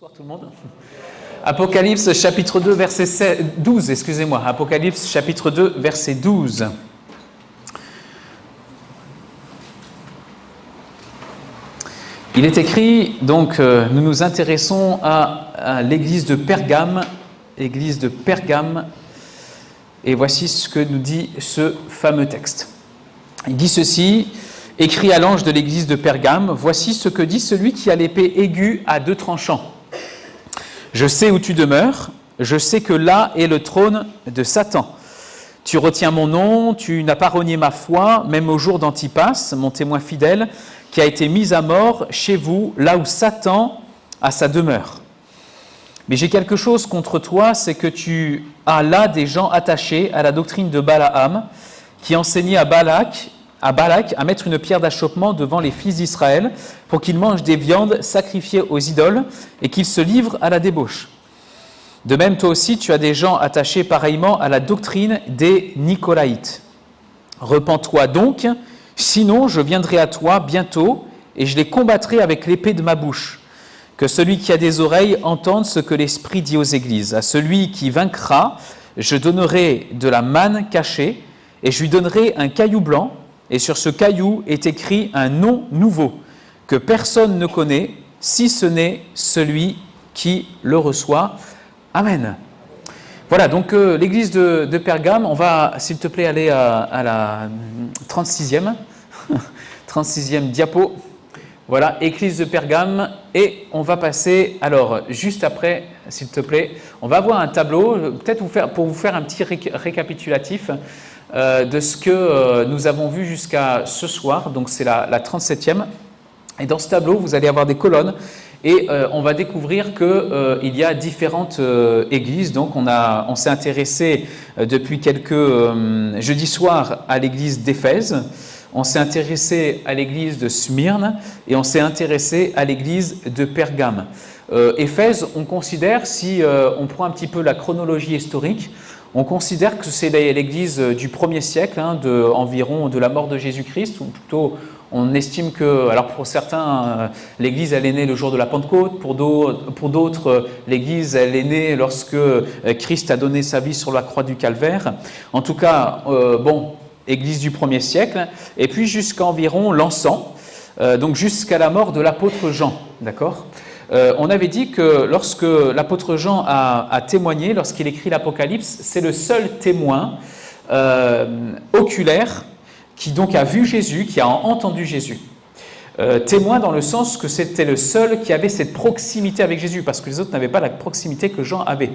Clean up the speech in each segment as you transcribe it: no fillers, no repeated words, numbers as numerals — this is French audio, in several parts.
Bonsoir tout le monde. Apocalypse chapitre 2 verset 12, excusez-moi. Apocalypse chapitre 2 verset 12. Il est écrit, donc nous nous intéressons à l'église de Pergame, et voici ce que nous dit ce fameux texte. Il dit ceci: écrit à l'ange de l'église de Pergame, voici ce que dit celui qui a l'épée aiguë à deux tranchants. Je sais où tu demeures, je sais que là est le trône de Satan. Tu retiens mon nom, tu n'as pas renié ma foi, même au jour d'Antipas, mon témoin fidèle, qui a été mis à mort chez vous, là où Satan a sa demeure. Mais j'ai quelque chose contre toi, c'est que tu as là des gens attachés à la doctrine de Balaam, qui enseignait à Balak à mettre une pierre d'achoppement devant les fils d'Israël pour qu'ils mangent des viandes sacrifiées aux idoles et qu'ils se livrent à la débauche. De même, toi aussi, tu as des gens attachés pareillement à la doctrine des Nicolaïtes. Repens-toi donc, sinon je viendrai à toi bientôt et je les combattrai avec l'épée de ma bouche. Que celui qui a des oreilles entende ce que l'Esprit dit aux églises. À celui qui vaincra, je donnerai de la manne cachée et je lui donnerai un caillou blanc. Et sur ce caillou est écrit un nom nouveau que personne ne connaît, si ce n'est celui qui le reçoit. Amen. Voilà, donc l'église de Pergame, on va, s'il te plaît, aller à la 36e diapo. Voilà, église de Pergame, et on va passer, alors, juste après, s'il te plaît, on va avoir un tableau, peut-être pour vous faire un petit récapitulatif de ce que nous avons vu jusqu'à ce soir, donc c'est la 37e. Et dans ce tableau, vous allez avoir des colonnes et on va découvrir qu'il y a différentes églises. Donc on s'est intéressé depuis quelques jeudis soirs à l'église d'Éphèse, on s'est intéressé à l'église de Smyrne et on s'est intéressé à l'église de Pergame. Éphèse, on considère, si on prend un petit peu la chronologie historique, on considère que c'est l'église du 1er siècle, environ de la mort de Jésus-Christ, ou plutôt on estime que, alors pour certains, l'église elle est née le jour de la Pentecôte, pour d'autres, l'église elle est née lorsque Christ a donné sa vie sur la croix du Calvaire. En tout cas, église du 1er siècle, et puis jusqu'à environ l'an 100, donc jusqu'à la mort de l'apôtre Jean, d'accord ? On avait dit que lorsque l'apôtre Jean a témoigné, lorsqu'il écrit l'Apocalypse, c'est le seul témoin oculaire qui donc a vu Jésus, qui a entendu Jésus. Témoin dans le sens que c'était le seul qui avait cette proximité avec Jésus, parce que les autres n'avaient pas la proximité que Jean avait.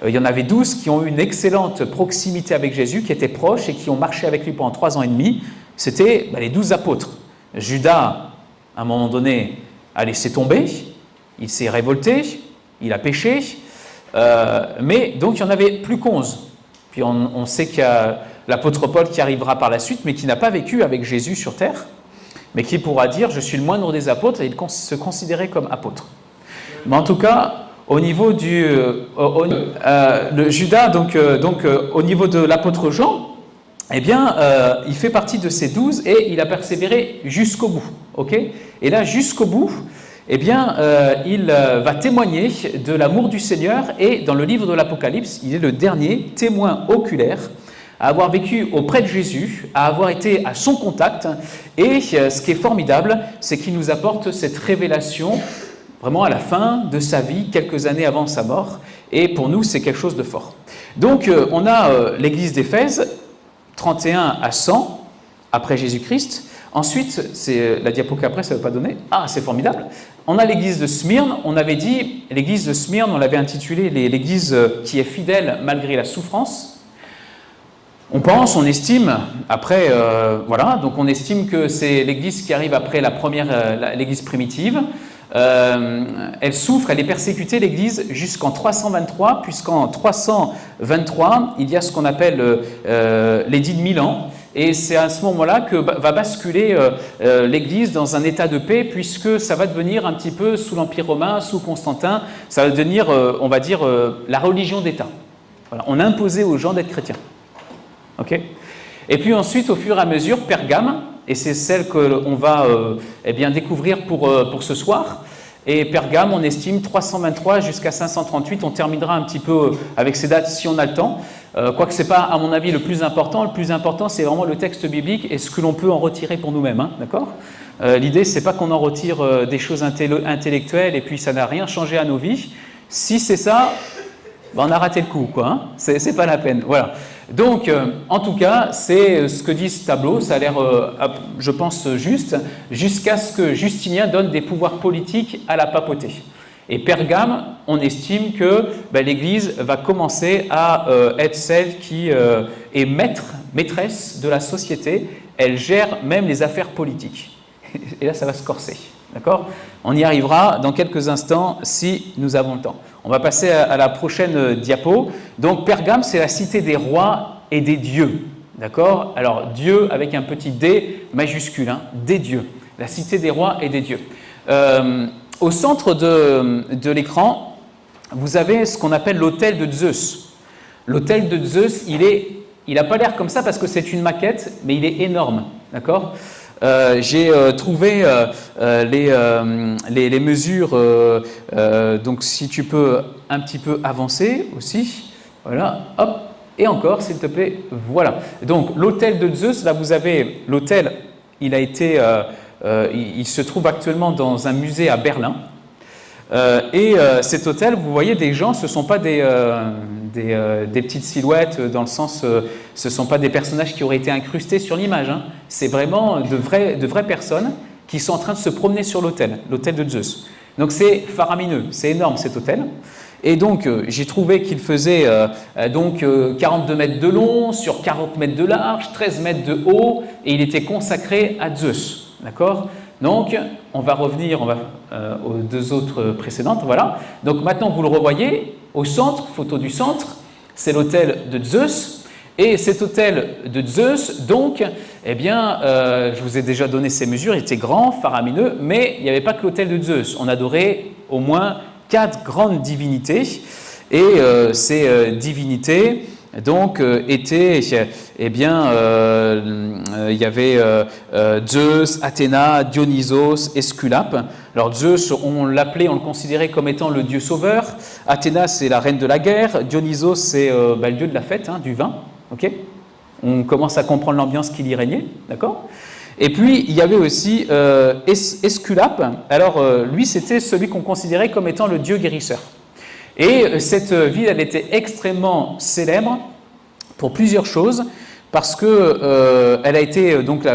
Il y en avait 12 qui ont eu une excellente proximité avec Jésus, qui étaient proches et qui ont marché avec lui pendant 3 ans et demi. C'était les 12 apôtres. Judas, à un moment donné, a laissé tomber. Il s'est révolté, il a péché, mais donc il y en avait plus qu'11. Puis on sait qu'il y a l'apôtre Paul qui arrivera par la suite, mais qui n'a pas vécu avec Jésus sur terre, mais qui pourra dire « je suis le moindre des apôtres » et il se considérait comme apôtre. Mais en tout cas, au niveau du le Judas, donc au niveau de l'apôtre Jean, eh bien, il fait partie de ces 12 et il a persévéré jusqu'au bout. Okay ? Et là, jusqu'au bout, eh bien, il va témoigner de l'amour du Seigneur et dans le livre de l'Apocalypse, il est le dernier témoin oculaire à avoir vécu auprès de Jésus, à avoir été à son contact. Et ce qui est formidable, c'est qu'il nous apporte cette révélation vraiment à la fin de sa vie, quelques années avant sa mort. Et pour nous, c'est quelque chose de fort. Donc, on a l'église d'Éphèse, 31 à 100 après Jésus-Christ. Ensuite, c'est la diapo qu'après, ça ne veut pas donner. Ah, c'est formidable. On a l'église de Smyrne. On avait dit, l'église de Smyrne, on l'avait intitulée l'église qui est fidèle malgré la souffrance. On estime, après, donc on estime que c'est l'église qui arrive après la première, l'église primitive. Elle souffre, elle est persécutée, l'église, jusqu'en 323, puisqu'en 323, il y a ce qu'on appelle l'édit de Milan. Et c'est à ce moment-là que va basculer l'Église dans un état de paix, puisque ça va devenir un petit peu sous l'Empire romain, sous Constantin, ça va devenir, on va dire, la religion d'État. Voilà, on a imposé aux gens d'être chrétiens. Okay ? Et puis ensuite, au fur et à mesure, Pergame, et c'est celle qu'on va découvrir pour ce soir, Et Pergame, on estime 323 jusqu'à 538. On terminera un petit peu avec ces dates si on a le temps. Quoique ce n'est pas, à mon avis, le plus important. Le plus important, c'est vraiment le texte biblique et ce que l'on peut en retirer pour nous-mêmes. Hein, d'accord ? L'idée, ce n'est pas qu'on en retire des choses intellectuelles et puis ça n'a rien changé à nos vies. Si c'est ça, ben on a raté le coup, quoi. Hein, c'est pas la peine. Voilà. Donc, en tout cas, c'est ce que dit ce tableau. Ça a l'air, je pense, juste, jusqu'à ce que Justinien donne des pouvoirs politiques à la papauté. Et Pergame, on estime que l'Église va commencer à être celle qui est maîtresse de la société. Elle gère même les affaires politiques. Et là, ça va se corser. D'accord ? On y arrivera dans quelques instants si nous avons le temps. On va passer à la prochaine diapo. Donc, Pergame, c'est la cité des rois et des dieux. D'accord ? Alors, Dieu avec un petit D majuscule, hein, des dieux. La cité des rois et des dieux. Au centre de l'écran, vous avez ce qu'on appelle l'autel de Zeus. L'autel de Zeus, il n'a pas l'air comme ça parce que c'est une maquette, mais il est énorme. D'accord ? J'ai trouvé les mesures, donc si tu peux un petit peu avancer aussi, voilà, hop, et encore s'il te plaît, voilà. Donc l'autel de Zeus, là vous avez l'autel, il se trouve actuellement dans un musée à Berlin. Cet autel, vous voyez, des gens, ce ne sont pas des petites silhouettes, dans le sens, ce ne sont pas des personnages qui auraient été incrustés sur l'image. Hein. C'est vraiment de vraies personnes qui sont en train de se promener sur l'autel de Zeus. Donc c'est faramineux, c'est énorme cet autel. Et donc j'ai trouvé qu'il faisait 42 mètres de long, sur 40 mètres de large, 13 mètres de haut, et il était consacré à Zeus. D'accord ? Donc, on va revenir aux deux autres précédentes. Voilà. Donc maintenant, vous le revoyez, au centre, photo du centre, c'est l'autel de Zeus. Et cet autel de Zeus, donc, eh bien, je vous ai déjà donné ses mesures, il était grand, faramineux, mais il n'y avait pas que l'autel de Zeus. On adorait au moins 4 grandes divinités. Et ces divinités, donc, étaient, eh bien, il y avait Zeus, Athéna, Dionysos, Esculape. Alors Zeus, on l'appelait, on le considérait comme étant le dieu sauveur. Athéna, c'est la reine de la guerre. Dionysos, c'est le dieu de la fête, hein, du vin. Okay, on commence à comprendre l'ambiance qui y régnait, d'accord ? Et puis, il y avait aussi Esculape. Alors, lui, c'était celui qu'on considérait comme étant le dieu guérisseur. Et cette ville, elle était extrêmement célèbre pour plusieurs choses, parce que elle a été donc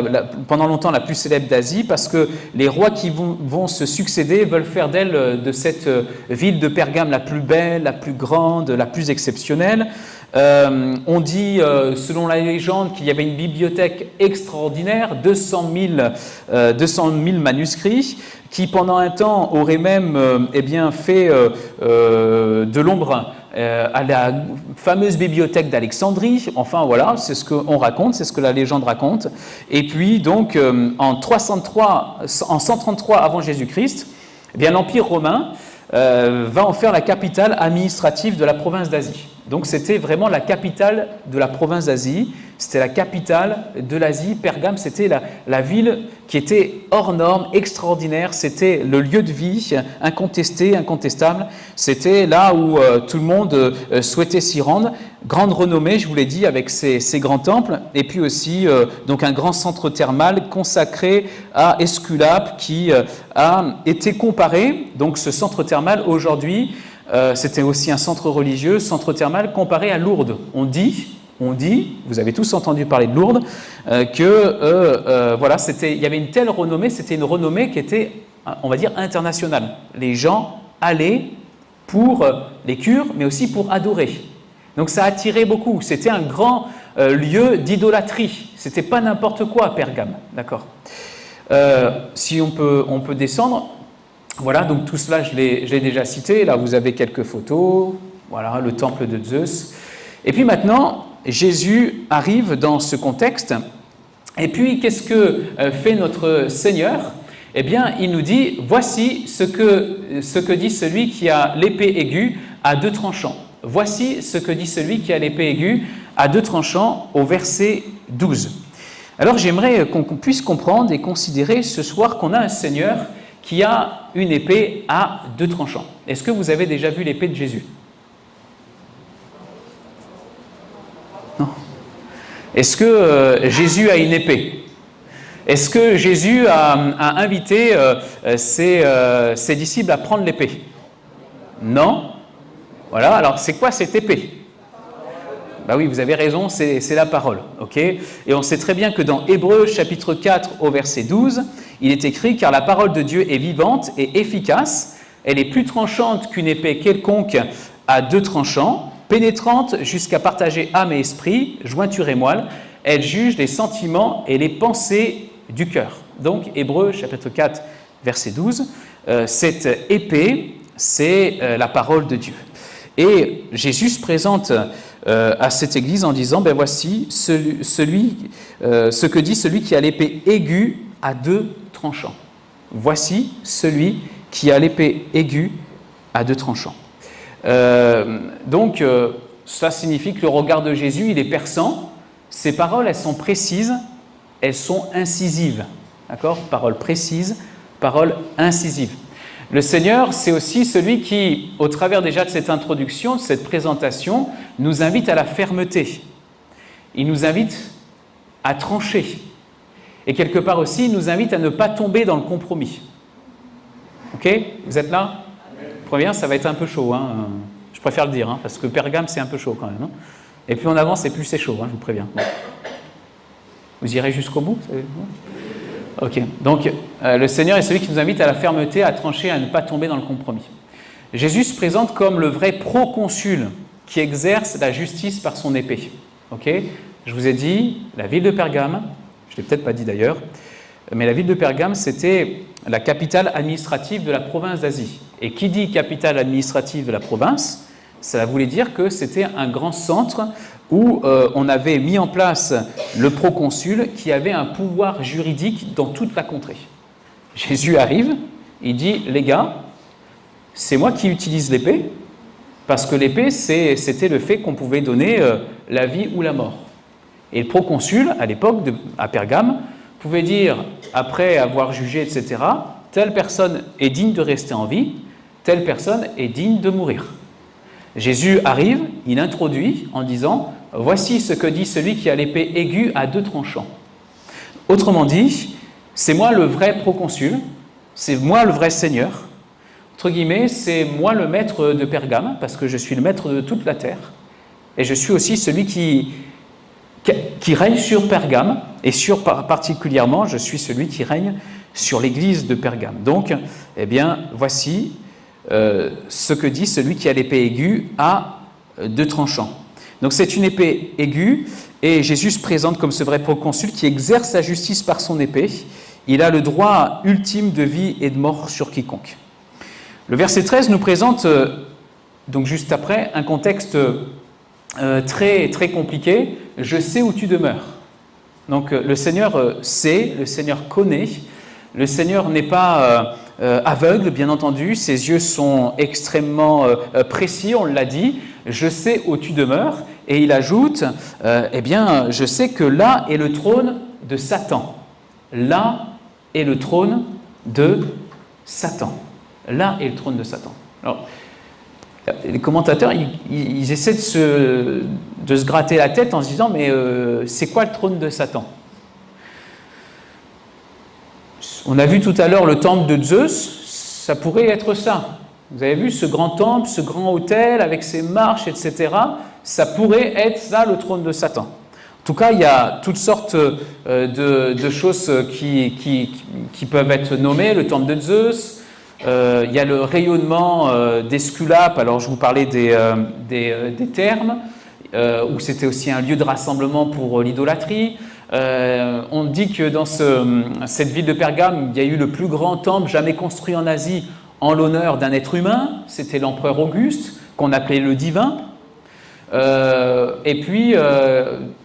pendant longtemps la plus célèbre d'Asie, parce que les rois qui vont se succéder veulent faire d'elle, de cette ville de Pergame, la plus belle, la plus grande, la plus exceptionnelle. On dit, selon la légende, qu'il y avait une bibliothèque extraordinaire, 200 000 manuscrits, qui pendant un temps aurait même fait de l'ombre à la fameuse bibliothèque d'Alexandrie. Enfin voilà, c'est ce qu'on raconte, c'est ce que la légende raconte. Et puis donc en 133 avant Jésus-Christ, eh bien l'Empire romain va en faire la capitale administrative de la province d'Asie. Donc c'était vraiment la capitale de la province d'Asie, c'était la capitale de l'Asie. Pergame, c'était la ville qui était hors norme, extraordinaire, c'était le lieu de vie incontesté, incontestable. C'était là où tout le monde souhaitait s'y rendre. Grande renommée, je vous l'ai dit, avec ses grands temples, et puis aussi donc un grand centre thermal consacré à Esculape qui a été comparé, donc ce centre thermal aujourd'hui, c'était aussi un centre religieux, centre thermal comparé à Lourdes. On dit, vous avez tous entendu parler de Lourdes, voilà, il y avait une telle renommée, c'était une renommée qui était, on va dire, internationale. Les gens allaient pour les cures, mais aussi pour adorer. Donc ça attirait beaucoup. C'était un grand lieu d'idolâtrie. C'était pas n'importe quoi à Pergame, d'accord. Si on peut descendre. Voilà, donc tout cela, je l'ai déjà cité. Là, vous avez quelques photos. Voilà, le temple de Zeus. Et puis maintenant, Jésus arrive dans ce contexte. Et puis, qu'est-ce que fait notre Seigneur ? Eh bien, il nous dit, voici ce que dit celui qui a l'épée aiguë à 2 tranchants. Voici ce que dit celui qui a l'épée aiguë à 2 tranchants au verset 12. Alors, j'aimerais qu'on puisse comprendre et considérer ce soir qu'on a un Seigneur qui a une épée à deux tranchants. Est-ce que vous avez déjà vu l'épée de Jésus? Non. Est-ce que Jésus a une épée? Est-ce que Jésus a invité ses disciples à prendre l'épée? Non. Voilà, alors c'est quoi cette épée? Bah oui, vous avez raison, c'est la parole. Ok. Et on sait très bien que dans Hébreux chapitre 4 au verset 12, il est écrit « Car la parole de Dieu est vivante et efficace, elle est plus tranchante qu'une épée quelconque à deux tranchants, pénétrante jusqu'à partager âme et esprit, jointure et moelle, elle juge les sentiments et les pensées du cœur. » Donc Hébreux chapitre 4 verset 12, cette épée, c'est la parole de Dieu. Et Jésus se présente à cette église en disant, ben voici ce que dit celui qui a l'épée aiguë à deux tranchants. Voici celui qui a l'épée aiguë à deux tranchants. Donc, ça signifie que le regard de Jésus, il est perçant. Ses paroles, elles sont précises, elles sont incisives. D'accord? Paroles précises, paroles incisives. Le Seigneur, c'est aussi celui qui, au travers déjà de cette introduction, de cette présentation, nous invite à la fermeté. Il nous invite à trancher. Et quelque part aussi, il nous invite à ne pas tomber dans le compromis. Ok? Vous êtes là? Je préviens, ça va être un peu chaud. Hein. Je préfère le dire, hein, parce que Pergame, c'est un peu chaud quand même. Hein. Et plus on avance, et plus c'est chaud, hein, je vous préviens. Vous irez jusqu'au bout? Ok, donc le Seigneur est celui qui nous invite à la fermeté, à trancher, à ne pas tomber dans le compromis. Jésus se présente comme le vrai proconsul qui exerce la justice par son épée. Ok, je vous ai dit, la ville de Pergame, je ne l'ai peut-être pas dit d'ailleurs, mais la ville de Pergame, c'était la capitale administrative de la province d'Asie. Et qui dit capitale administrative de la province, ça voulait dire que c'était un grand centre où on avait mis en place le proconsul qui avait un pouvoir juridique dans toute la contrée. Jésus arrive, il dit « Les gars, c'est moi qui utilise l'épée, parce que l'épée, c'était le fait qu'on pouvait donner la vie ou la mort. » Et le proconsul, à l'époque, à Pergame, pouvait dire, après avoir jugé, etc., « Telle personne est digne de rester en vie, telle personne est digne de mourir. » Jésus arrive, il introduit en disant « Voici ce que dit celui qui a l'épée aiguë à deux tranchants. » Autrement dit, c'est moi le vrai proconsul, c'est moi le vrai Seigneur. Entre guillemets, c'est moi le maître de Pergame, parce que je suis le maître de toute la terre. Et je suis aussi celui qui règne sur Pergame, et particulièrement, je suis celui qui règne sur l'église de Pergame. Donc, eh bien, voici ce que dit celui qui a l'épée aiguë à deux tranchants. Donc c'est une épée aiguë, et Jésus se présente comme ce vrai proconsul qui exerce sa justice par son épée. Il a le droit ultime de vie et de mort sur quiconque. Le verset 13 nous présente, donc juste après, un contexte très, très compliqué. « Je sais où tu demeures ». Donc le Seigneur sait, le Seigneur connaît, le Seigneur n'est pas aveugle, bien entendu, ses yeux sont extrêmement précis, on l'a dit. « Je sais où tu demeures ». Et il ajoute, eh bien, je sais que là est le trône de Satan. Là est le trône de Satan. Là est le trône de Satan. Alors, les commentateurs, ils essaient de se gratter la tête en se disant, mais c'est quoi le trône de Satan? On a vu tout à l'heure le temple de Zeus, ça pourrait être ça. Vous avez vu ce grand temple, ce grand autel avec ses marches, etc. Ça pourrait être ça, le trône de Satan. En tout cas, il y a toutes sortes de choses qui peuvent être nommées. Le temple de Zeus, il y a le rayonnement d'Esculape. Alors, je vous parlais des thermes, où c'était aussi un lieu de rassemblement pour l'idolâtrie. On dit que dans cette ville de Pergame, il y a eu le plus grand temple jamais construit en Asie en l'honneur d'un être humain. C'était l'empereur Auguste, qu'on appelait le divin. Et puis,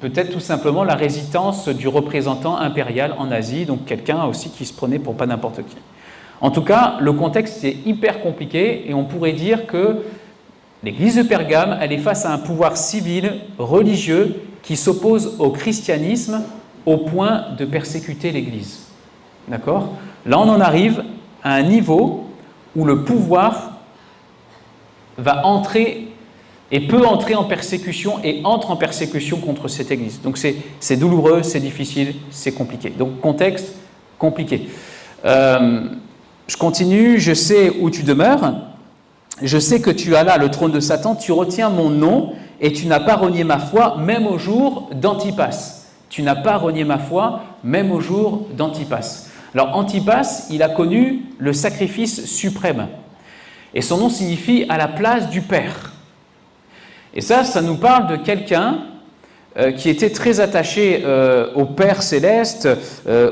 peut-être tout simplement la résidence du représentant impérial en Asie, donc quelqu'un aussi qui se prenait pour pas n'importe qui. En tout cas, le contexte est hyper compliqué et on pourrait dire que l'église de Pergame, elle est face à un pouvoir civil, religieux, qui s'oppose au christianisme au point de persécuter l'église. D'accord? Là, on en arrive à un niveau où le pouvoir va entrer et peut entrer en persécution et entre en persécution contre cette Église. Donc c'est douloureux, c'est difficile, c'est compliqué. Donc contexte compliqué. Je continue, je sais où tu demeures, je sais que tu as là le trône de Satan, tu retiens mon nom et tu n'as pas renié ma foi, même au jour d'Antipas. Tu n'as pas renié ma foi, même au jour d'Antipas. Alors Antipas, il a connu le sacrifice suprême. Et son nom signifie « à la place du Père ». Et ça nous parle de quelqu'un qui était très attaché au Père céleste,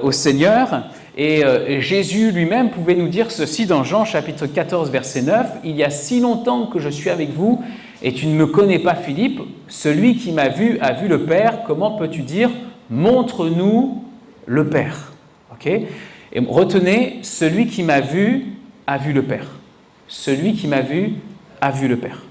au Seigneur. Et Jésus lui-même pouvait nous dire ceci dans Jean chapitre 14, verset 9. « Il y a si longtemps que je suis avec vous, et tu ne me connais pas, Philippe. Celui qui m'a vu a vu le Père. Comment peux-tu dire « montre-nous le Père » Okay. Et retenez, celui qui m'a vu a vu le Père. Celui qui m'a vu a vu le Père.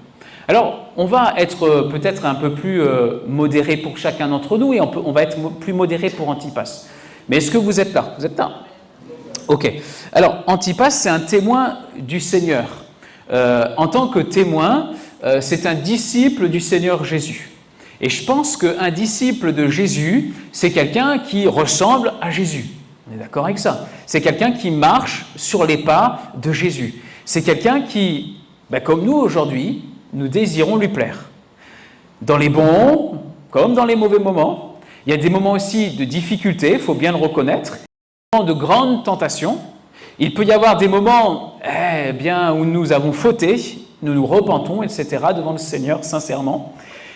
Alors, on va être peut-être un peu plus modéré pour chacun d'entre nous et on va être plus modéré pour Antipas. Mais est-ce que vous êtes là? Vous êtes là? Ok. Alors, Antipas, c'est un témoin du Seigneur. En tant que témoin, c'est un disciple du Seigneur Jésus. Et je pense qu'un disciple de Jésus, c'est quelqu'un qui ressemble à Jésus. On est d'accord avec ça? C'est quelqu'un qui marche sur les pas de Jésus. C'est quelqu'un qui, comme nous aujourd'hui, nous désirons lui plaire. Dans les bons comme dans les mauvais moments. Il y a des moments aussi de difficulté, il faut bien le reconnaître. Des moments de grandes tentations. Il peut y avoir des moments où nous avons fauté, nous nous repentons, etc. devant le Seigneur, sincèrement.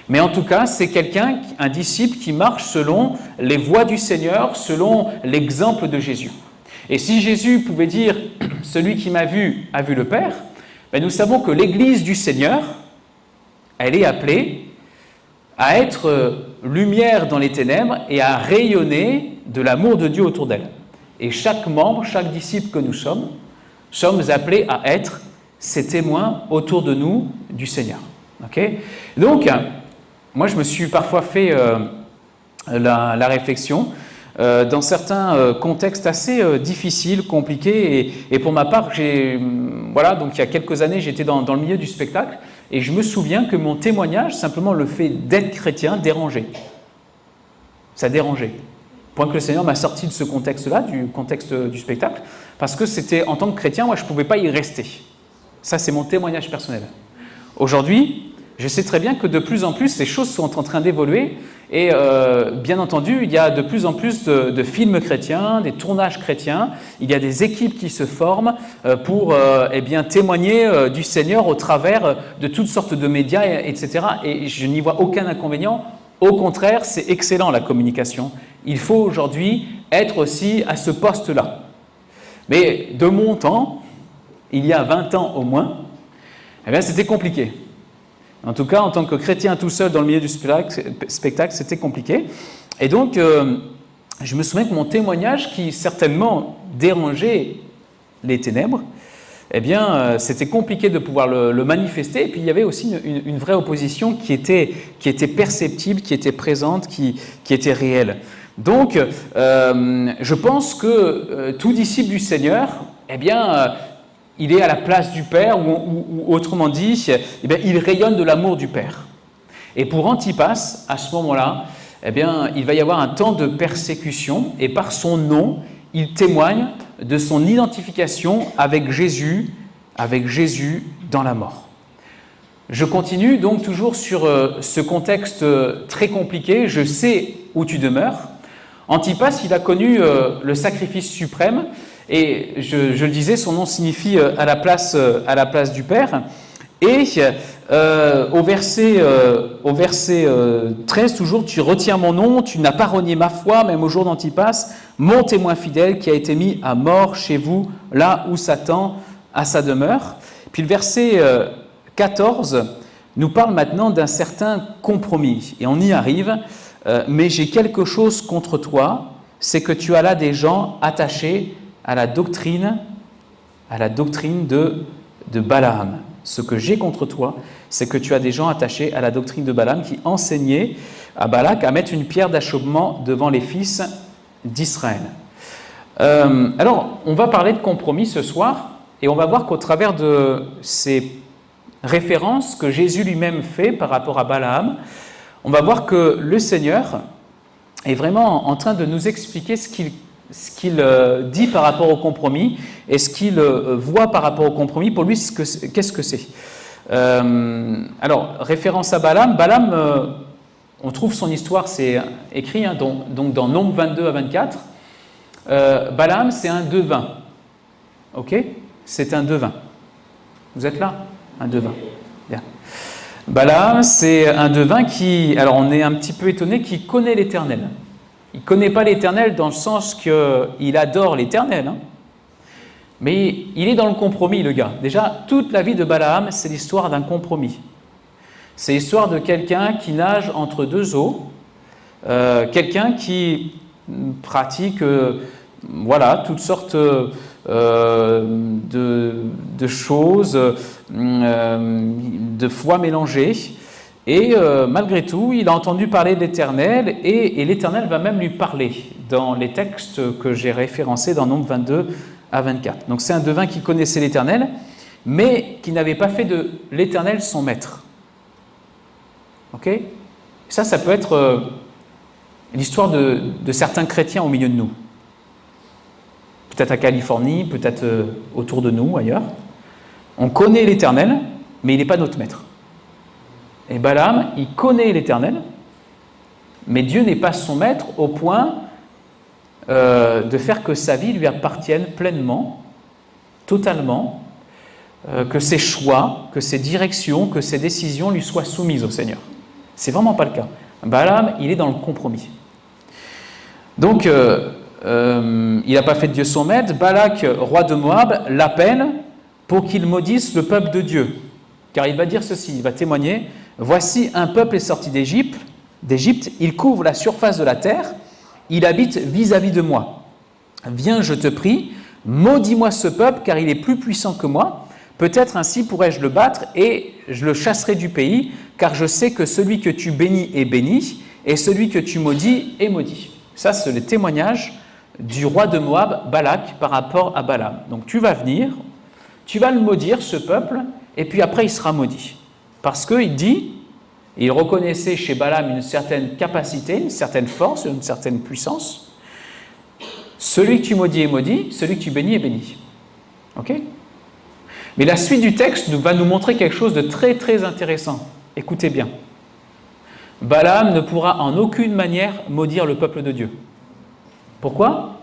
Mais en tout cas, c'est quelqu'un, un disciple qui marche selon les voies du Seigneur, selon l'exemple de Jésus. Et si Jésus pouvait dire « celui qui m'a vu a vu le Père », nous savons que l'Église du Seigneur, elle est appelée à être lumière dans les ténèbres et à rayonner de l'amour de Dieu autour d'elle. Et chaque membre, chaque disciple que nous sommes appelés à être ces témoins autour de nous du Seigneur. Okay. Donc, moi, je me suis parfois fait la réflexion dans certains contextes assez difficiles, compliqués. Et pour ma part, donc il y a quelques années, j'étais dans le milieu du spectacle et je me souviens que mon témoignage, simplement le fait d'être chrétien, dérangeait. Ça dérangeait. Point que le Seigneur m'a sorti de ce contexte-là, du contexte du spectacle, parce que c'était, en tant que chrétien, moi, je ne pouvais pas y rester. Ça, c'est mon témoignage personnel. Aujourd'hui, je sais très bien que de plus en plus, les choses sont en train d'évoluer et bien entendu, il y a de plus en plus de films chrétiens, des tournages chrétiens, il y a des équipes qui se forment pour témoigner du Seigneur au travers de toutes sortes de médias, etc. Et je n'y vois aucun inconvénient. Au contraire, c'est excellent la communication. Il faut aujourd'hui être aussi à ce poste-là. Mais de mon temps, il y a 20 ans au moins, c'était compliqué. En tout cas, en tant que chrétien tout seul dans le milieu du spectacle, c'était compliqué. Et donc, je me souviens que mon témoignage, qui certainement dérangeait les ténèbres, c'était compliqué de pouvoir le manifester. Et puis, il y avait aussi une vraie opposition qui était perceptible, qui était présente, qui était réelle. Donc, je pense que tout disciple du Seigneur, il est à la place du Père, ou autrement dit, il rayonne de l'amour du Père. Et pour Antipas, à ce moment-là, il va y avoir un temps de persécution, et par son nom, il témoigne de son identification avec Jésus dans la mort. Je continue donc toujours sur ce contexte très compliqué. Je sais où tu demeures. Antipas, il a connu le sacrifice suprême, et je le disais, son nom signifie à la place du Père. Et au verset 13, toujours, tu retiens mon nom, tu n'as pas renié ma foi, même au jour d'Antipas, mon témoin fidèle qui a été mis à mort chez vous, là où Satan a sa demeure. Puis le verset 14 nous parle maintenant d'un certain compromis. Et on y arrive, mais j'ai quelque chose contre toi, c'est que tu as là des gens attachés à la doctrine de Balaam. Ce que j'ai contre toi, c'est que tu as des gens attachés à la doctrine de Balaam qui enseignaient à Balak à mettre une pierre d'achoppement devant les fils d'Israël. Alors, on va parler de compromis ce soir, et on va voir qu'au travers de ces références que Jésus lui-même fait par rapport à Balaam, on va voir que le Seigneur est vraiment en train de nous expliquer ce qu'il dit par rapport au compromis et ce qu'il voit par rapport au compromis. Pour lui, qu'est-ce que c'est? Alors, référence à Balaam. Balaam, on trouve son histoire, c'est écrit donc dans Nombre 22 à 24. Balaam, c'est un devin. Ok? C'est un devin. Vous êtes là? Un devin. Bien. Balaam, c'est un devin qui, alors on est un petit peu étonné, qui connaît l'Éternel. Il ne connaît pas l'Éternel dans le sens qu'il adore l'Éternel, hein. Mais il est dans le compromis, le gars. Déjà, toute la vie de Balaam, c'est l'histoire d'un compromis. C'est l'histoire de quelqu'un qui nage entre deux eaux, quelqu'un qui pratique toutes sortes de choses, de foi mélangée. Et malgré tout, il a entendu parler de l'Éternel et l'Éternel va même lui parler dans les textes que j'ai référencés dans Nombre 22 à 24. Donc c'est un devin qui connaissait l'Éternel, mais qui n'avait pas fait de l'Éternel son maître. Ok? Ça peut être l'histoire de certains chrétiens au milieu de nous. Peut-être à Californie, peut-être autour de nous, ailleurs. On connaît l'Éternel, mais il n'est pas notre maître. Et Balaam, il connaît l'Éternel, mais Dieu n'est pas son maître au point de faire que sa vie lui appartienne pleinement, totalement, que ses choix, que ses directions, que ses décisions lui soient soumises au Seigneur. C'est vraiment pas le cas. Balaam, il est dans le compromis. Donc, il n'a pas fait de Dieu son maître. Balak, roi de Moab, l'appelle pour qu'il maudisse le peuple de Dieu. Car il va dire ceci, il va témoigner: « Voici un peuple est sorti d'Égypte, il couvre la surface de la terre, il habite vis-à-vis de moi. Viens, je te prie, maudis-moi ce peuple, car il est plus puissant que moi. Peut-être ainsi pourrais-je le battre et je le chasserai du pays, car je sais que celui que tu bénis est béni, et celui que tu maudis est maudit. » Ça, c'est le témoignage du roi de Moab, Balak, par rapport à Balaam. Donc tu vas venir, tu vas le maudire, ce peuple, et puis après il sera maudit. Parce qu'il dit, et il reconnaissait chez Balaam une certaine capacité, une certaine force, une certaine puissance. Celui que tu maudis est maudit, celui que tu bénis est béni. Ok? Mais la suite du texte va nous montrer quelque chose de très très intéressant. Écoutez bien. Balaam ne pourra en aucune manière maudire le peuple de Dieu. Pourquoi?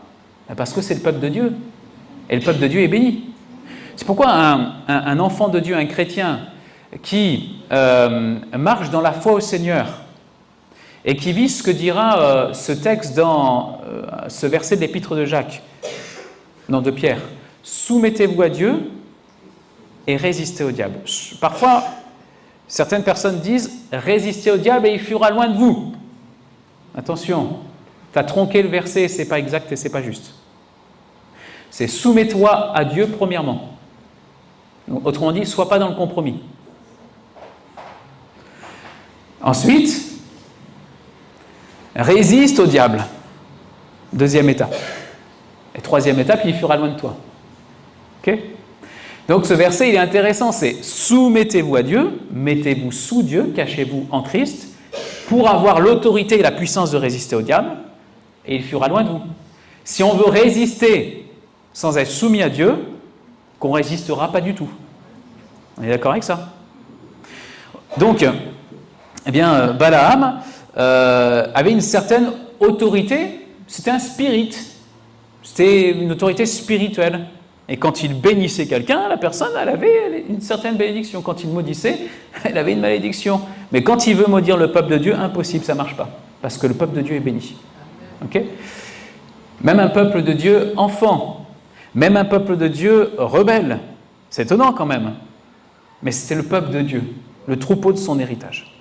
Parce que c'est le peuple de Dieu. Et le peuple de Dieu est béni. C'est pourquoi un enfant de Dieu, un chrétien, qui marche dans la foi au Seigneur et qui vit ce que dira ce texte dans ce verset de l'épître de Jacques, non, de Pierre: « Soumettez-vous à Dieu et résistez au diable. » Parfois, certaines personnes disent « Résistez au diable et il fuira loin de vous. » Attention, tu as tronqué le verset, c'est pas exact et c'est pas juste. C'est « Soumets-toi à Dieu premièrement. » Autrement dit, sois pas dans le compromis. Ensuite, résiste au diable. Deuxième étape. Et troisième étape, il fuira loin de toi. Ok? Donc ce verset, il est intéressant, c'est « Soumettez-vous à Dieu, mettez-vous sous Dieu, cachez-vous en Christ, pour avoir l'autorité et la puissance de résister au diable, et il fuira loin de vous. » Si on veut résister sans être soumis à Dieu, qu'on ne résistera pas du tout. On est d'accord avec ça? Donc, eh bien, Balaam avait une certaine autorité, c'était un spirit, c'était une autorité spirituelle. Et quand il bénissait quelqu'un, la personne, elle avait une certaine bénédiction. Quand il maudissait, elle avait une malédiction. Mais quand il veut maudire le peuple de Dieu, impossible, ça ne marche pas. Parce que le peuple de Dieu est béni. Okay? Même un peuple de Dieu enfant, même un peuple de Dieu rebelle. C'est étonnant quand même. Mais c'était le peuple de Dieu, le troupeau de son héritage.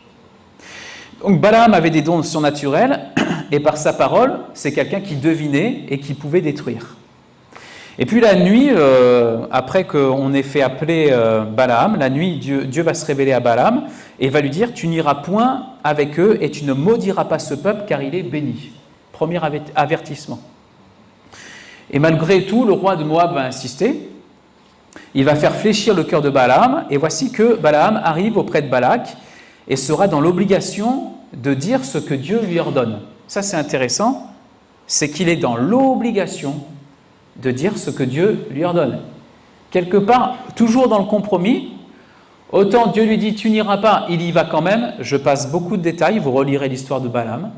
Donc Balaam avait des dons surnaturels, et par sa parole, c'est quelqu'un qui devinait et qui pouvait détruire. Et puis la nuit, après qu'on ait fait appeler Balaam, la nuit, Dieu va se révéler à Balaam et va lui dire « Tu n'iras point avec eux et tu ne maudiras pas ce peuple car il est béni. » Premier avertissement. Et malgré tout, le roi de Moab va insister. Il va faire fléchir le cœur de Balaam, et voici que Balaam arrive auprès de Balak et sera dans l'obligation de dire ce que Dieu lui ordonne. Ça, c'est intéressant, c'est qu'il est dans l'obligation de dire ce que Dieu lui ordonne. Quelque part, toujours dans le compromis, autant Dieu lui dit « tu n'iras pas », il y va quand même. Je passe beaucoup de détails, vous relirez l'histoire de Balaam.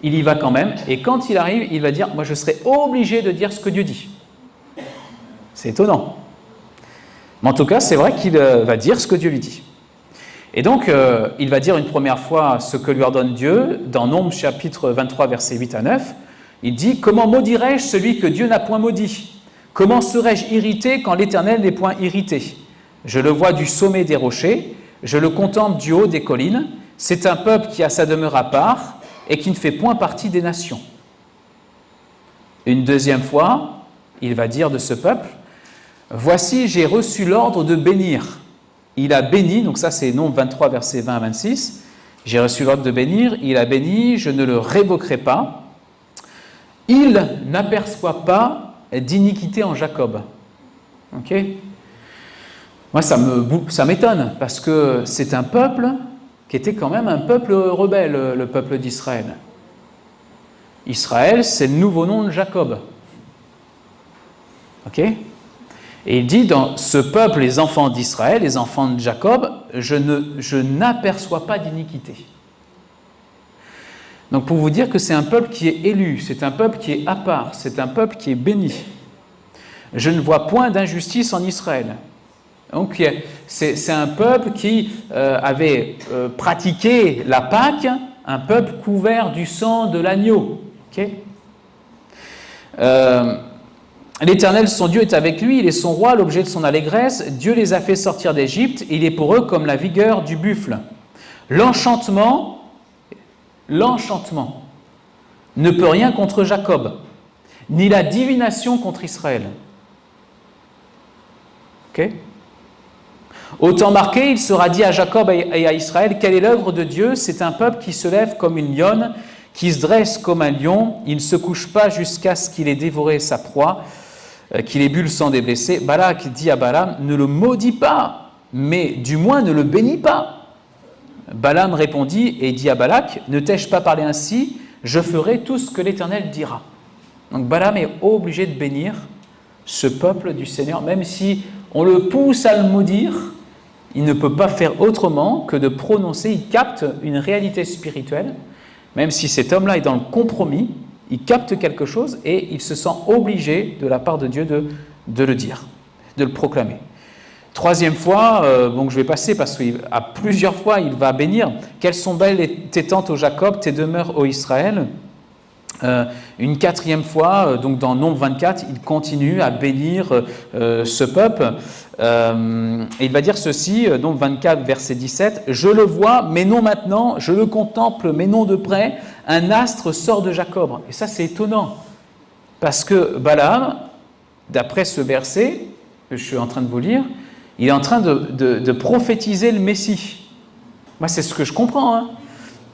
Il y va quand même, et quand il arrive, il va dire « moi je serai obligé de dire ce que Dieu dit ». C'est étonnant. Mais en tout cas, c'est vrai qu'il va dire ce que Dieu lui dit. Et donc, il va dire une première fois ce que lui ordonne Dieu, dans Nombres chapitre 23, versets 8 à 9. Il dit « Comment maudirais-je celui que Dieu n'a point maudit ? Comment serais-je irrité quand l'Éternel n'est point irrité ? Je le vois du sommet des rochers, je le contemple du haut des collines. C'est un peuple qui a sa demeure à part et qui ne fait point partie des nations. » Une deuxième fois, il va dire de ce peuple « Voici, j'ai reçu l'ordre de bénir. » Il a béni, donc ça c'est Nombres 23, versets 20 à 26. « J'ai reçu l'ordre de bénir, il a béni, je ne le révoquerai pas. Il n'aperçoit pas d'iniquité en Jacob. » Ok ? Moi ça m'étonne, parce que c'est un peuple qui était quand même un peuple rebelle, le peuple d'Israël. Israël, c'est le nouveau nom de Jacob. Ok ? Et il dit, dans ce peuple, les enfants d'Israël, les enfants de Jacob, je n'aperçois pas d'iniquité. Donc pour vous dire que c'est un peuple qui est élu, c'est un peuple qui est à part, c'est un peuple qui est béni. Je ne vois point d'injustice en Israël. Donc c'est un peuple qui avait pratiqué la Pâque, un peuple couvert du sang de l'agneau. Okay. L'Éternel, son Dieu, est avec lui, il est son roi, l'objet de son allégresse. Dieu les a fait sortir d'Égypte, il est pour eux comme la vigueur du buffle. L'enchantement ne peut rien contre Jacob, ni la divination contre Israël. Ok ? Au temps marqué, il sera dit à Jacob et à Israël, quelle est l'œuvre de Dieu ? C'est un peuple qui se lève comme une lionne, qui se dresse comme un lion, il ne se couche pas jusqu'à ce qu'il ait dévoré sa proie, qu'il ait bu le sang des blessés. Balak dit à Balaam, ne le maudis pas, mais du moins ne le bénis pas. Balaam répondit et dit à Balak, ne t'ai-je pas parlé ainsi ? Je ferai tout ce que l'Éternel dira. Donc Balaam est obligé de bénir ce peuple du Seigneur, même si on le pousse à le maudire, il ne peut pas faire autrement que de prononcer, il capte une réalité spirituelle, même si cet homme-là est dans le compromis, il capte quelque chose et il se sent obligé de la part de Dieu de le dire, de le proclamer. Troisième fois, donc je vais passer parce qu'à plusieurs fois il va bénir. Quelles sont belles tes tentes, ô Jacob, tes demeures, ô Israël. Une quatrième fois, donc dans Nombres 24, il continue à bénir ce peuple. Et il va dire ceci, Nombres 24, verset 17, « Je le vois, mais non maintenant, je le contemple, mais non de près, un astre sort de Jacob. » Et ça, c'est étonnant, parce que Balaam, d'après ce verset que je suis en train de vous lire, il est en train de prophétiser le Messie. Moi, c'est ce que je comprends. Hein.